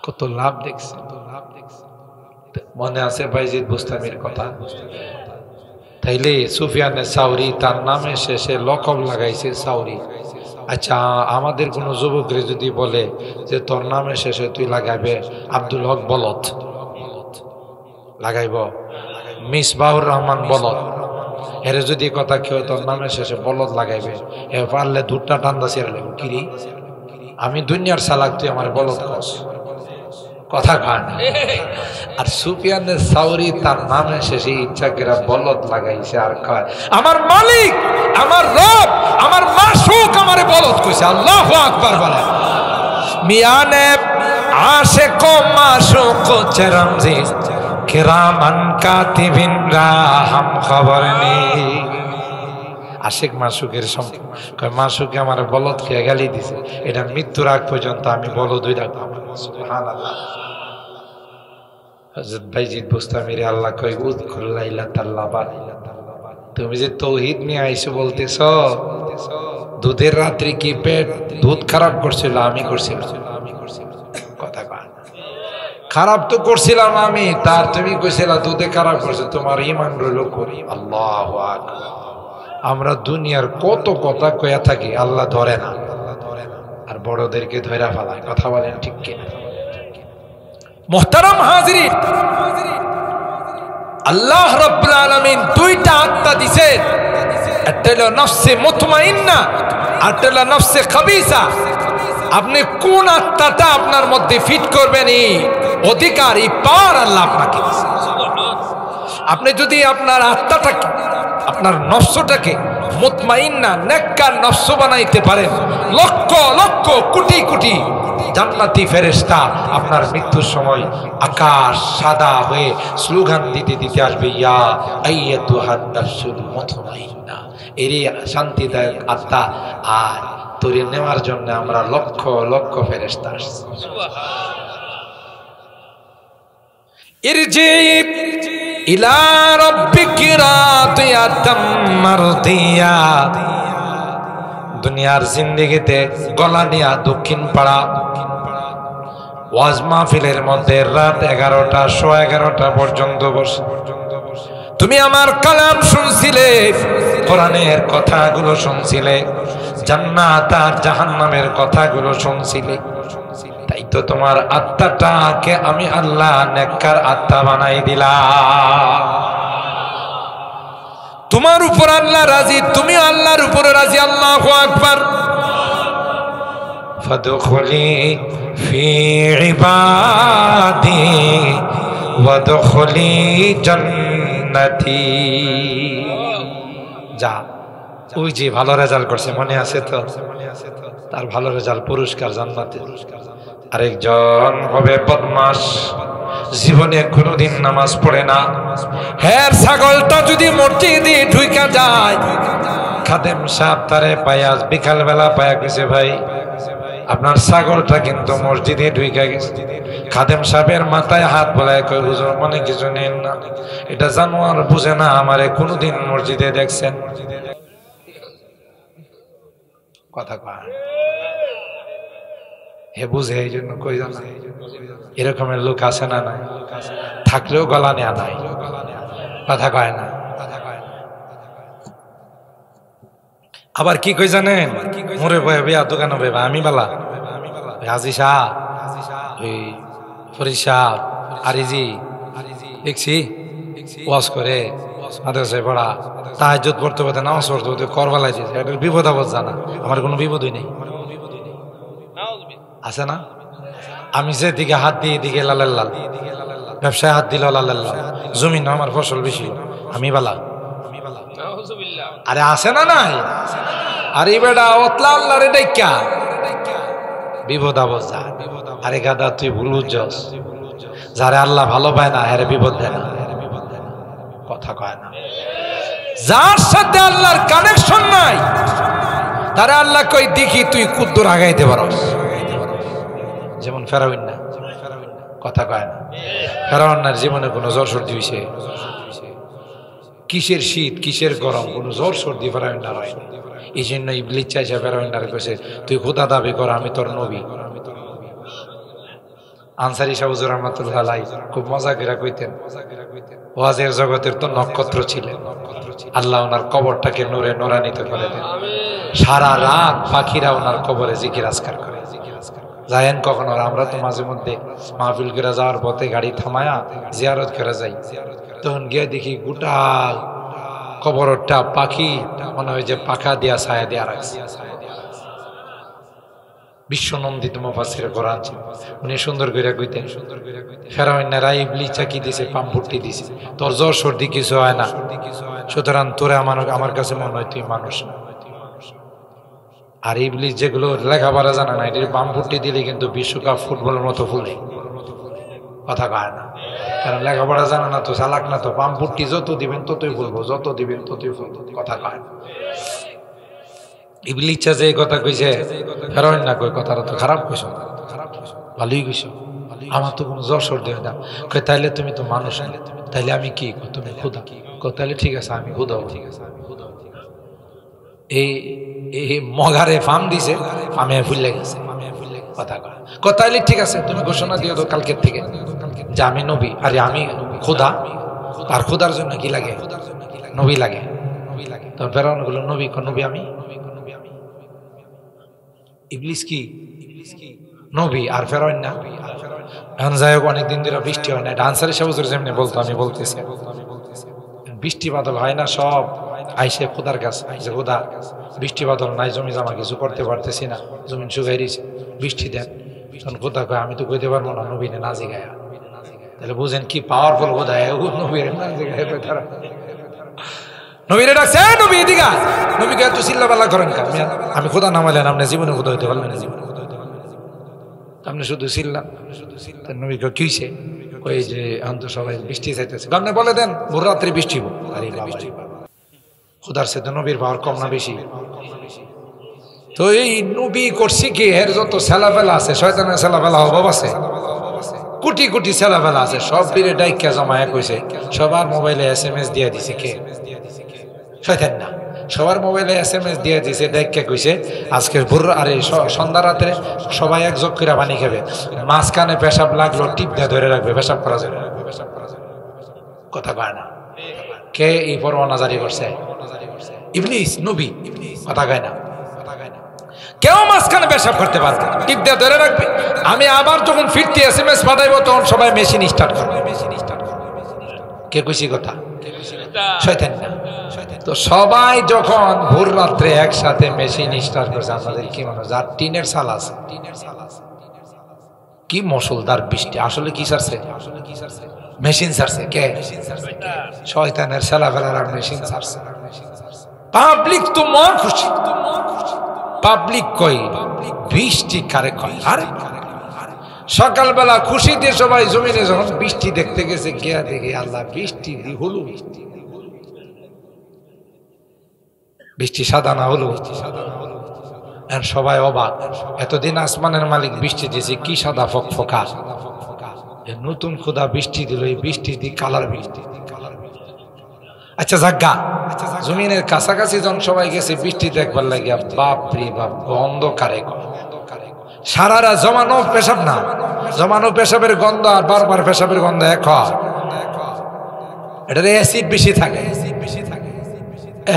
কত লাভ দেখছেন? মনে আছে বাইজিদ বুস্তামির কথা? তাইলে সুফিয়ানে সাউরি তার নামে শেষে লকব লাগাইছে সাউরি। আচ্ছা, আমাদের কোন যুবকরে যদি বলে যে তোর নামে শেষে তুই লাগাইবে আব্দুল হক বলদ, লাগাইব? মিসবাহুর রহমান বলদ, এর যদি কথা কেউ তোর নামে শেষে বলদ লাগাইবে, এ পারলে দুধটা টান্দা ছেড়ে লাগবে। কিরি আমি দুনিয়ার সালাক, তুই আমার বলদ কস, কথা কয় না। আর সুফিয়ানে সাউরি তার নামে শেষে ইচ্ছা করে বলদ লাগাইছে আর কয় আমার মালিক, আমার রব, আমার মাসুক আমারে বলদ কইছে। আল্লাহু আকবার বলে। মিয়ানে আশিক ও মাসুক চরমজি কিরামান কাতিবিন রাহম খবর নেই। আশিক মাসুকের সম্পর্ক, মাসুকে আমার বলদ খেয়ে গালি দিছে, এটা মৃত্যুর আগ পর্যন্ত আমি বলদই রাখবো। সুবহানাল্লাহ। হযরত বাইজিদ বুস্তামিরে আল্লাহ কই উযকুর লাইলাতাল বাদ, তুমি যে তৌহিদ নিয়ে আইছো বলতেছ, দুধের রাত্রি কি পেট দুধ খারাপ করছিল? আমি করছিলাম। কথা কয় খারাপ তো করছিলাম আমি, তার তুমি কইছিলা দুধে খারাপ করছে, তোমার ঈমান রইল করি। আল্লাহু আকবার। আমরা দুনিয়ার কত কথা কইয়া থাকি, আল্লাহ ধরে না, আর বড়দেরকে ধইরা ফেলায়। কথা বলেন ঠিক কিনা? মুহতারাম হাজিরিন, আল্লাহ রাব্বুল আলামিন দুইটা আত্মা দিছে, একটা হলো নফসে মুতমাইন্না, আর একটা হলো নফসে খাবিসা। আপনি কোন আত্মাটা আপনার মধ্যে ফিট করবেন, এই অধিকার, এই পাওয়ার আল্লাহ আপনাকে দিয়েছে। আপনি যদি আপনার আত্মাটাকে, আপনার নফসটাকে মুতমাইন্না নেককার নফস বানাইতে পারেন, লক্ষ লক্ষ কোটি কোটি জান্নাতি ফেরেশতা আপনার মৃত্যুর সময় আকাশ সাদা হয়ে স্লোগান দিতে দিতে আসবে, ইয়া আইয়াতুহান নাফসুল মুতমাইন্না, এরই শান্তিদায়ক আত্মা। আর তোরে নেওয়ার জন্য আমরা লক্ষ লক্ষ ফেরেশতা আসছি। ইরজি ইলা রাব্বিকি রাদিয়াতাম মারদিয়া। দুনিয়ার জিন্দেগিতে গলা নিয়া দক্ষিণ পাড়া ওয়াজ মাহফিলের মধ্যে রাত 11টা 11:15 পর্যন্ত বসে তুমি আমার কালাম শুনছিলে, কোরআনের কথাগুলো শুনছিলে, জান্নাত আর জাহান্নামের কথাগুলো শুনছিলে। তাই তো তোমার আত্মাটাকে আমি আল্লাহ নেককার আত্মা বানাই দিলাম। তোমার উপর আল্লাহ রাজি, তুমি আল্লাহর উপরে রাজি। আল্লাহু আকবার। ফাদখুলি ফি ইবাদি ওয়াদখুলি জান্নাতি। যা, ওই যে ভালো রেজাল্ট করছে মনে আছে তো, তার ভালো রেজাল্ট পুরস্কার জান্নাতে। আরেকজন হবে বদমাশ, জীবনে কোনোদিন নামাজ পড়ে না। হ্যাঁ, ছাগলটা যদি মসজিদে ঢুইকা যায়, খাদেম সাহেব তারে পায়া বিকাল বেলা পায়া গেছে, ভাই আপনার ছাগলটা কিন্তু মসজিদে ঢুইকা গেছে। খাদেম সাহেবের মাথায় হাত বলায় কই, হুজুর মনে কিছু নেন না, এটা জানোয়ার বুঝে না, আমারে কোনোদিন মসজিদে দেখছেন? কথা কয় হে বুঝে, এই জন্য কই জানা, এরকমের লোক আছে না? নাই, থাকলেও গলা নেয়া নাই, কথা কয় না। আবার কি কই জানেন, মোরে ভয়ে বিয়া দোকানে ভেবা আমি বালা হাজি শাহ, ওই ফরিদ শাহ আরিজি দেখছি ওয়াজ করে মাদ্রাসায় পড়া, তাহাজ্জুদ পড়তে পড়তে নামাজ পড়তে পড়তে করবালাই দিয়েছে। এটা বিপদ আপদ জানা, আমার কোনো বিপদই নেই, আছে না? আমি যেদিকে হাত দিয়ে এদিকে লাল লাল, ব্যবসায় হাত দিল লাল লাল, জমিন আমার ফসল বেশি, আমি বালা। আরে আছে না নাই? আরে বেটা অতলা আল্লাহ রে ডাইকা বিপদ আপদ যা। আরে গাদা তুই ভুল বুঝছস, যারে আল্লাহ ভালো পায় না হেরে বিপদ দেয় না, কথা কয় না। যার সাথে আল্লাহর কানেকশন নাই তারে আল্লাহ কই দেখি তুই কুদ্দুর আগাইতে পারস। যেমন ফেরাউন না, কথা কয় না, ফেরাউনের জীবনে কোনো জ্বর সর্দি হইছে? কিসের শীত কিসের গরম, কোনো জ্বর সর্দি ফেরাউনের হয় না। এই জন্য ইবলিস চাইছে ফেরাউনের কাছে, তুই খোদা দাবি কর, আমি তোর নবী। আনসারী শাহ হুজুর রহমাতুল্লাহ আলাইহি খুব মজা করে কইতেন, ওয়াজের জগতের তো নক্ষত্র ছিলেন, আল্লাহ ওনার কবরটাকে নূরে নূরান্বিত করে দেন। সারা রাত পাখিরা ওনার কবরে জিকির আজকার করে। যায়েন কখনো, আমরা তো মাঝে মধ্যে মাহফিল করে যাওয়ার পথে গাড়ি থামায়া জিয়ারত করে যাই, তখন গিয়ে দেখি গোটা কবরটা পাখি মনে হয় যে পাখা দিয়া ছায়া দিয়া রাখছে। বিশ্বনন্দিত মুফাসসির কোরআন ছিল, উনি সুন্দর করে কইতেন, ফেরাউনেরা ইবলিস চাকি দিছে, পাম্পুটি দিছে, তোর জ্বর সর্দি কিছু হয় না, সুতরাং তোরে আমার কাছে মনে হয় তুই মানুষ না। আর ইবলিস যেগুলো লেখাপড়া জানে না, এটির পাম্পুটি দিলে কিন্তু বিশ্বকাপ ফুটবলের মতো ফুলে, কথা কয় না, কারণ লেখাপড়া জানে না তো, চালাক না তো, পাম্পুটি যত দিবেন ততই ফুলবো, যত দিবেন ততই ফুলবো, কথা কয় না। ইবলিস যে কথা কইছে ফেরাউন না কই কথাটা তো খারাপ কইছো, ভালোই কইছো, আমার তো কোনো জ্বর সর্দি হয় না। কই তাইলে তুমি তো মানুষ না, তাইলে আমি কি? তুমি খোদা। কই তাইলে ঠিক আছে আমি খোদা। এই মগারে ফার্ম দিছে, আমি ভুলে গেছে, কথা কয়। কই তাইলে ঠিক আছে তুমি ঘোষণা দিও তো কালকের থেকে যে আমি নবী, আরে আমি খোদা, আর খোদার জন্য কি লাগে? নবী লাগে। তখন ফেরাউন বলল নবী, নবী আমি। ইবলিস কি নবী আর ফেরাউন না? এখন যাই হোক, অনেকদিন ধরে বৃষ্টি হয় না, এটা আনসারী শাহ হুজুর যেমনি বলতো আমি বলতেছি, বৃষ্টি বাদল হয় না, সব আইসে খোদার কাছে, আইসে খোদা বৃষ্টি বাদল নাই, জমি জমা কিছু করতে পারতেছি না, জমিন শুকাই দিয়েছে, বৃষ্টি দেন। তখন খোদা কয় আমি তো কইতে পারবো না নবীনে না জিগায়া। তাহলে বুঝেন কি পাওয়ারফুল খোদা, নবীরে না জিগায় তারা নবীরে ডাকছে, নবী এদিকে। নবীকে এত চিল্লাপাল্লা করেন কেন? আমি খোদা নামাইলেন, আপনি জীবনে খোদা হইতে পারলেন না, জীবনে আপনি শুধু চিল্লান। নবীকে কি হইছে? ওই যে এখন তো সবাই বৃষ্টি চাইতেছে, আপনি বলে দেন ভোর রাত্রে বৃষ্টি হোক। আরে বাবা, খোদার সাথে নবীর পাওয়ার কম না বেশি? তো এই নবী করছি কি, এর যত ছেলাফেলা আছে, শয়তানের ছেলাফেলা অভাব আছে, কোটি কোটি ছেলাফেলা আছে, সব বীরে ডাইকা জমায়া কইছে, সবার মোবাইলে SMS দিয়ে দিছে। কে? শয়তান না, সবার মোবাইলে SMS দিয়ে দিছে, ডাইকা কইছে আজকের ভোর আরে সন্ধ্যা রাত্রে সবাই এক জগ করে পানি খাবে, মাঝখানে পেশাব লাগলো টিপ দিয়ে ধরে রাখবে, পেশাব করা যাবে, কথা কয় না। কে এই পরোয়ানা জারি করছে? ইবলিস, নবী, কথা কয় না। কেউ মাঝখানে পেশাব করতে পারবে, টিপ দিয়ে ধরে রাখবে, আমি আবার যখন ফিরতে SMS পাঠাইবো তখন সবাই মেশিন স্টার্ট করবে। কে কইছি কথা? শয়তান না। তো সবাই যখন ভোর রাত্রে একসাথে মেশিন স্টার্ট করছে, আপনাদের কি মনে হয় যার টিনের চাল আছে, কি মুষলধার বৃষ্টি, আসলে কি ছাড়ছে? মেশিন ছাড়ছে। কে? শয়তানের ছেলাফেলারা মেশিন ছাড়ছে। পাবলিক তো মন খুশি, পাবলিক কই বৃষ্টি কারে কয়? আরে সকালবেলা খুশিতে সবাই জমিনে যখন বৃষ্টি দেখতে গেছে, গিয়া দেখে আল্লাহ বৃষ্টি হলো, বৃষ্টি সাদা না হলো, সবাই অবাক। এতদিন আসমানের মালিক বৃষ্টি দিয়েছে, কি সাদা ফকফকা, নতুন খোদা বৃষ্টি দিল, এই বৃষ্টি দিয়ে কালার বৃষ্টি। আচ্ছা জাগা, জমিনের কাছাকাছি যখন সবাই গেছে বৃষ্টি দেখবার লাগিয়া, বাপ রে বাপ, গন্ধ কারে কয়? সারারা জমানো পেশাব না, জমানো পেশাবের গন্ধ আর বারবার পেশাবের গন্ধ এক হয়, এটাতে অ্যাসিড বেশি থাকে।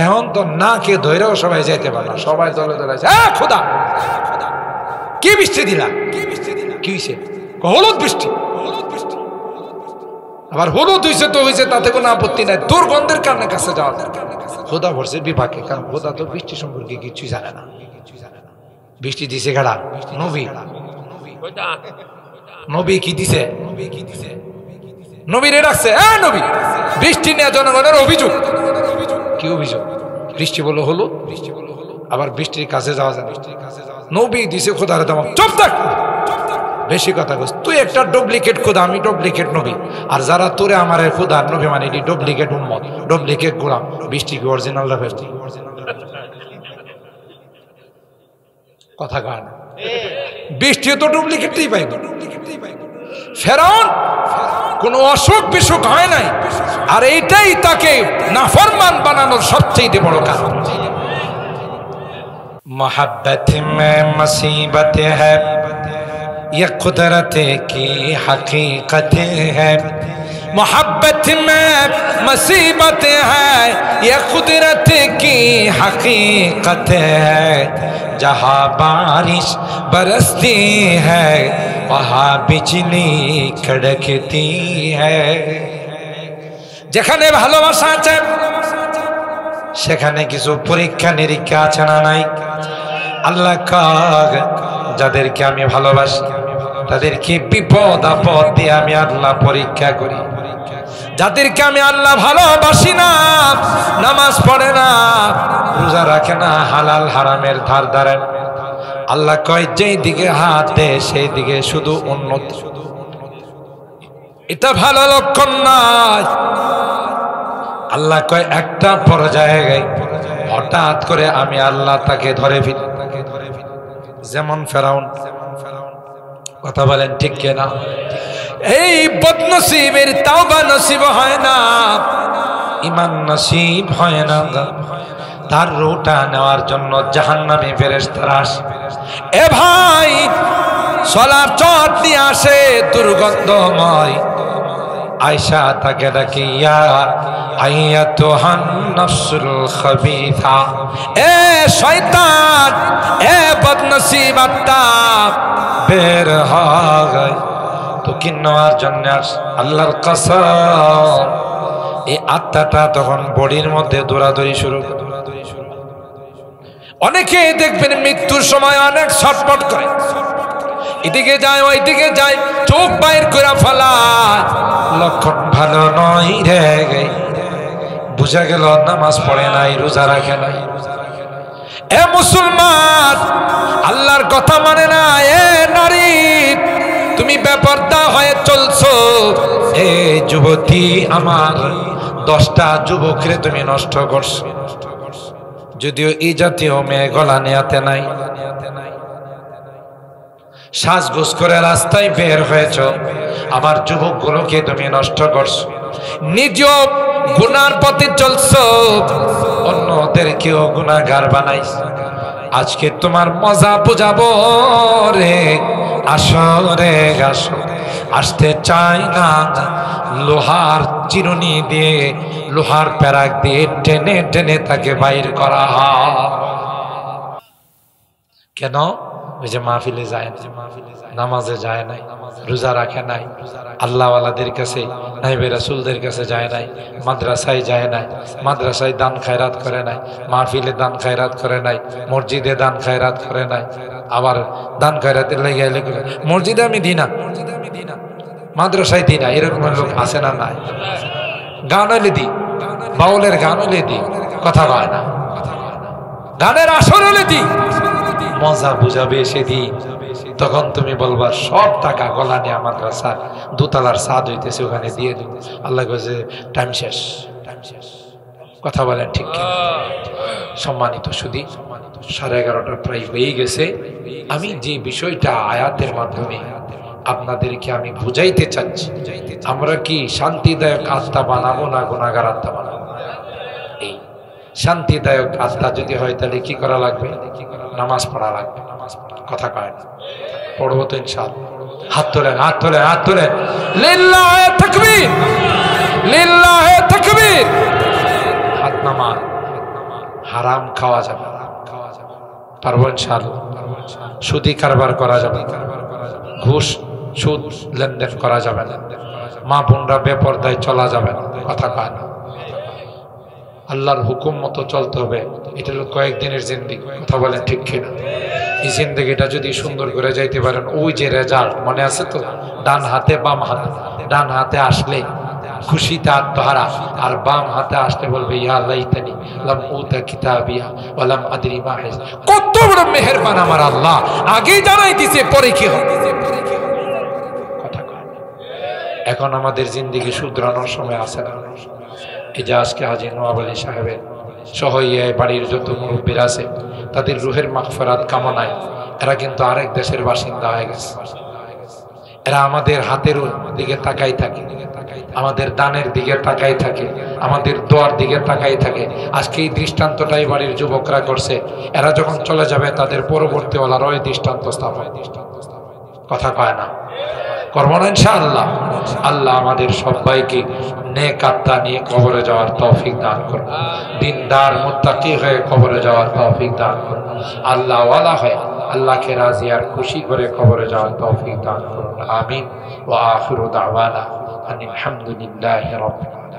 এখন তো না কে ধৈরেও সবাই যাইতে পারে না, সবাই দলে দলে খোদা কি বৃষ্টি দিলা, কি হয়েছে? হলুদ বৃষ্টি। আবার হলুদ হয়েছে তো হয়েছে, তাতে কোনো আপত্তি নাই, তোর গন্ধের কারণে কাছে যাওয়া। খোদা ভরছে বিপাকে, কারণ খোদা তো বৃষ্টি সম্পর্কে কিছুই জানে না। বৃষ্টি দিছে গাড়া নবী, নবী কি দিছে? নবীরে ডাকছে, নবী বৃষ্টি নিয়ে জনগণের অভিযোগ। কি অভিযোগ? বৃষ্টি বলো হলো, আবার বৃষ্টির কাছে যাওয়া যায়। নবী দিছে খোদারে দাম, চুপ থাক, বেশি কথা কস, তুই একটা ডুপ্লিকেট খোদা, আমি ডুপ্লিকেট নবী, আর যারা তোরে আমার খোদা নবী মানে এটি ডুপ্লিকেট উম্মত, ডুপ্লিকেট গোলাম। বৃষ্টি কি অরিজিনাল রাখবে? কথা কয় না, বৃষ্টি তো ডুপ্লিকেটই পাইবে। ফেরাউন কোন অসুখ বিসুখ হয় নাই, আর এইটাই তাকে নাফরমান বানানোর সবচেয়ে বড় কারণ। मोहब्बत में मुसीबत है, ये कुदरत की हकीकत है, मोहब्बत में मुसीबत है, ये कुदरत की हकीकत है। जहाँ बारिश बरसती है वहाँ बिजली कड़कती है। যেখানে ভালোবাসা আছে সেখানে কিছু পরীক্ষা নিরীক্ষা আছে না নাই? আল্লাহ কাগ যাদেরকে আমি ভালোবাসি তাদেরকে বিপদ আপদ দিয়ে আমি আল্লাহ পরীক্ষা করি। যাদেরকে আমি আল্লাহ ভালোবাসি না, নামাজ পড়ে না, রোজা রাখে না, হালাল হারামের ধার ধারে না, আল্লাহ কয় যেই দিকে হাত দেয় সেই দিকে শুধু উন্নতি। এটা ভালো লক্ষণ নয়। আল্লাহ কয় একটা পর্যায়ে হঠাৎ করে আমি আল্লাহ তাকে ধরে ফেলি, যেমন ফেরাউন। কথা বলেন ঠিক কিনা? এই বদনসিবের তাওবা নসিব হয় না, ঈমান নসিব হয় না, তার রূহটা নেওয়ার জন্য জাহান্নামী ফেরেশতারা আসে। এ ভাই সলার চট নিয়ে আসে দুর্গন্ধময়। আয়েশা তাকে ডাকে, ইয়া আইয়াতুহান নাফসুল খাবিথা, এ শয়তান, এ বদনসিব আত্মা বের হ গয়। তো কি নেওয়ার জন্য আল্লাহর কসম, এই আত্মাটা তখন বডির মধ্যে দৌড়াদৌড়ি শুরু করে। অনেকে দেখবেন মৃত্যুর সময় অনেক ছটফট করে, এদিকে যায় ওইদিকে যায়, চোখ বাইর করে ফেলায়। লক্ষণ ভালো নয় রে, বুঝা গেল নামাজ পড়ে নাই, রোজা রাখে নাই। এ মুসলমান, আল্লাহর কথা মানে না। এ নারী, তুমি বেপরদা হয়ে চলছো। এ যুবতী আমার, 10টা যুবকরে তুমি নষ্ট করছো। যদিও এই জাতীয় মেয়ে গলা নেয়াতে নাই, সাজগোজ করে রাস্তায় বের হয়েছ, আমার যুবকগুলোকে তুমি নষ্ট করছো। নিজেও গুনার পথে চলছো, অন্যদেরকেও গুনাহগার বানাইছ। আজকে তোমার মজা বুঝাবো রে, আসো রে আসো। আসতে চাই না, লোহার চিরুনি দিয়ে, লোহার প্যারাক দিয়ে টেনে টেনে তাকে বাইর করা হয়। কেন? ওই যে মাহফিলে যায় না, নামাজে যায় নাই, রোজা রাখে নাই, আল্লাহওয়ালাদের কাছে নাইবে রাসূলদের কাছে যায় নাই, মাদ্রাসায় যায় নাই, মাদ্রাসায় দান খায়রাত করে নাই, মাহফিলে দান খায়রাত করে নাই, মসজিদে দান খায়রাত করে নাই। আবার দান খায়রাতের লেগে এলে মসজিদে আমি দিই না, মাদ্রাসায় দিই না, এরকম লোক আছে না? নাই। গান হলে দিই, বাউলের গান হলে দিই, কথা কয় না। গানের আসর হলে দিই, মজা বুঝাবে সেদিন, তখন তুমি বলবা সব টাকা গলা নিয়ে মাদ্রাসা দোতলার ছাদ হইতেছে ওখানে দিয়ে দিন। আল্লাহ কইছে টাইম শেষ, কথা বলেন ঠিক কি? সম্মানিত সুধী, 11:30 প্রায় হয়ে গেছে। আমি যে বিষয়টা আয়াতের মাধ্যমে আপনাদেরকে আমি বুঝাইতে চাচ্ছি, আমরা কি শান্তিদায়ক আত্মা বানাবো না গুনাহগার আত্মা বানাবো? এই শান্তিদায়ক আত্মা যদি হয় তাহলে কি করা লাগবে? নামাজ পড়া লাগবে। কথা কয় না? পড়বো তো ইনশাআল্লাহ। হাত তোলেন, হাত তোলেন, হাত তোলেন। লিল্লাহে তাকবীর, লিল্লাহে তাকবীর। হাত নামান। হারাম খাওয়া যাবে, পারবো ইনশাআল্লাহ। সুদি কারবার করা যাবে, ঘুষ সুদ লেনদেন করা যাবে না, মা বোনরা বেপরদায় চলা যাবে না। কথা কয় না? আল্লাহর হুকুম মতো চলতে হবে। এটা হলো কয়েকদিনের জিন্দেগি। কথা বলেন ঠিক কিনা? এই জিন্দেগিটা যদি সুন্দর করে যাইতে পারেন, ওই যে রেজাল্ট মনে আছে তো, ডান হাতে বাম হাতে, ডান হাতে আসলে খুশিতে আত্মহারা, আর বাম হাতে আসলে বলবে ইয়া লাইতানি লাম উতা কিতাবিয়া ওয়া লাম আদরি মা হিসাব। কত বড় মেহেরবান আমার আল্লাহ, আগেই জানাই দিয়েছে পরে কি হবে। কথা কয় না? এখন আমাদের জিন্দেগি শুধরানোর সময় আছে না? এই যে আজকে হাজী নওয়াব আলী সাহেবের সহ বাড়ির যত মুরব্বীরা আছে, তাদের রুহের মাগফিরাত কামনায় এরা কিন্তু আরেক দেশের বাসিন্দা হয়ে গেছে। এরা আমাদের হাতের দিকে তাকাই থাকে, আমাদের দানের দিকে তাকাই থাকে, আমাদের দোয়ার দিকে তাকাই থাকে। আজকে এই দৃষ্টান্তটাই বাড়ির যুবকরা করছে। এরা যখন চলে যাবে তাদের পরবর্তী ওলারাও এই দৃষ্টান্ত স্থাপন। কথা কয় না, করবো না ইনশাআল্লাহ। আল্লাহ আমাদের সবাইকে নেক আত্মা নিয়ে কবরে যাওয়ার তৌফিক দান করুন, দিনদার মুত্তাকি হয়ে কবরে যাওয়ার তৌফিক দান করুন, আল্লাহ ওয়ালা হয়ে আল্লাহকে রাজি আর খুশি করে কবরে যাওয়ার তৌফিক দান করুন। আমিন। ওয়া আখিরু দাওয়ানা আনিল হামদুলিল্লাহি রাব্বিল আলামিন।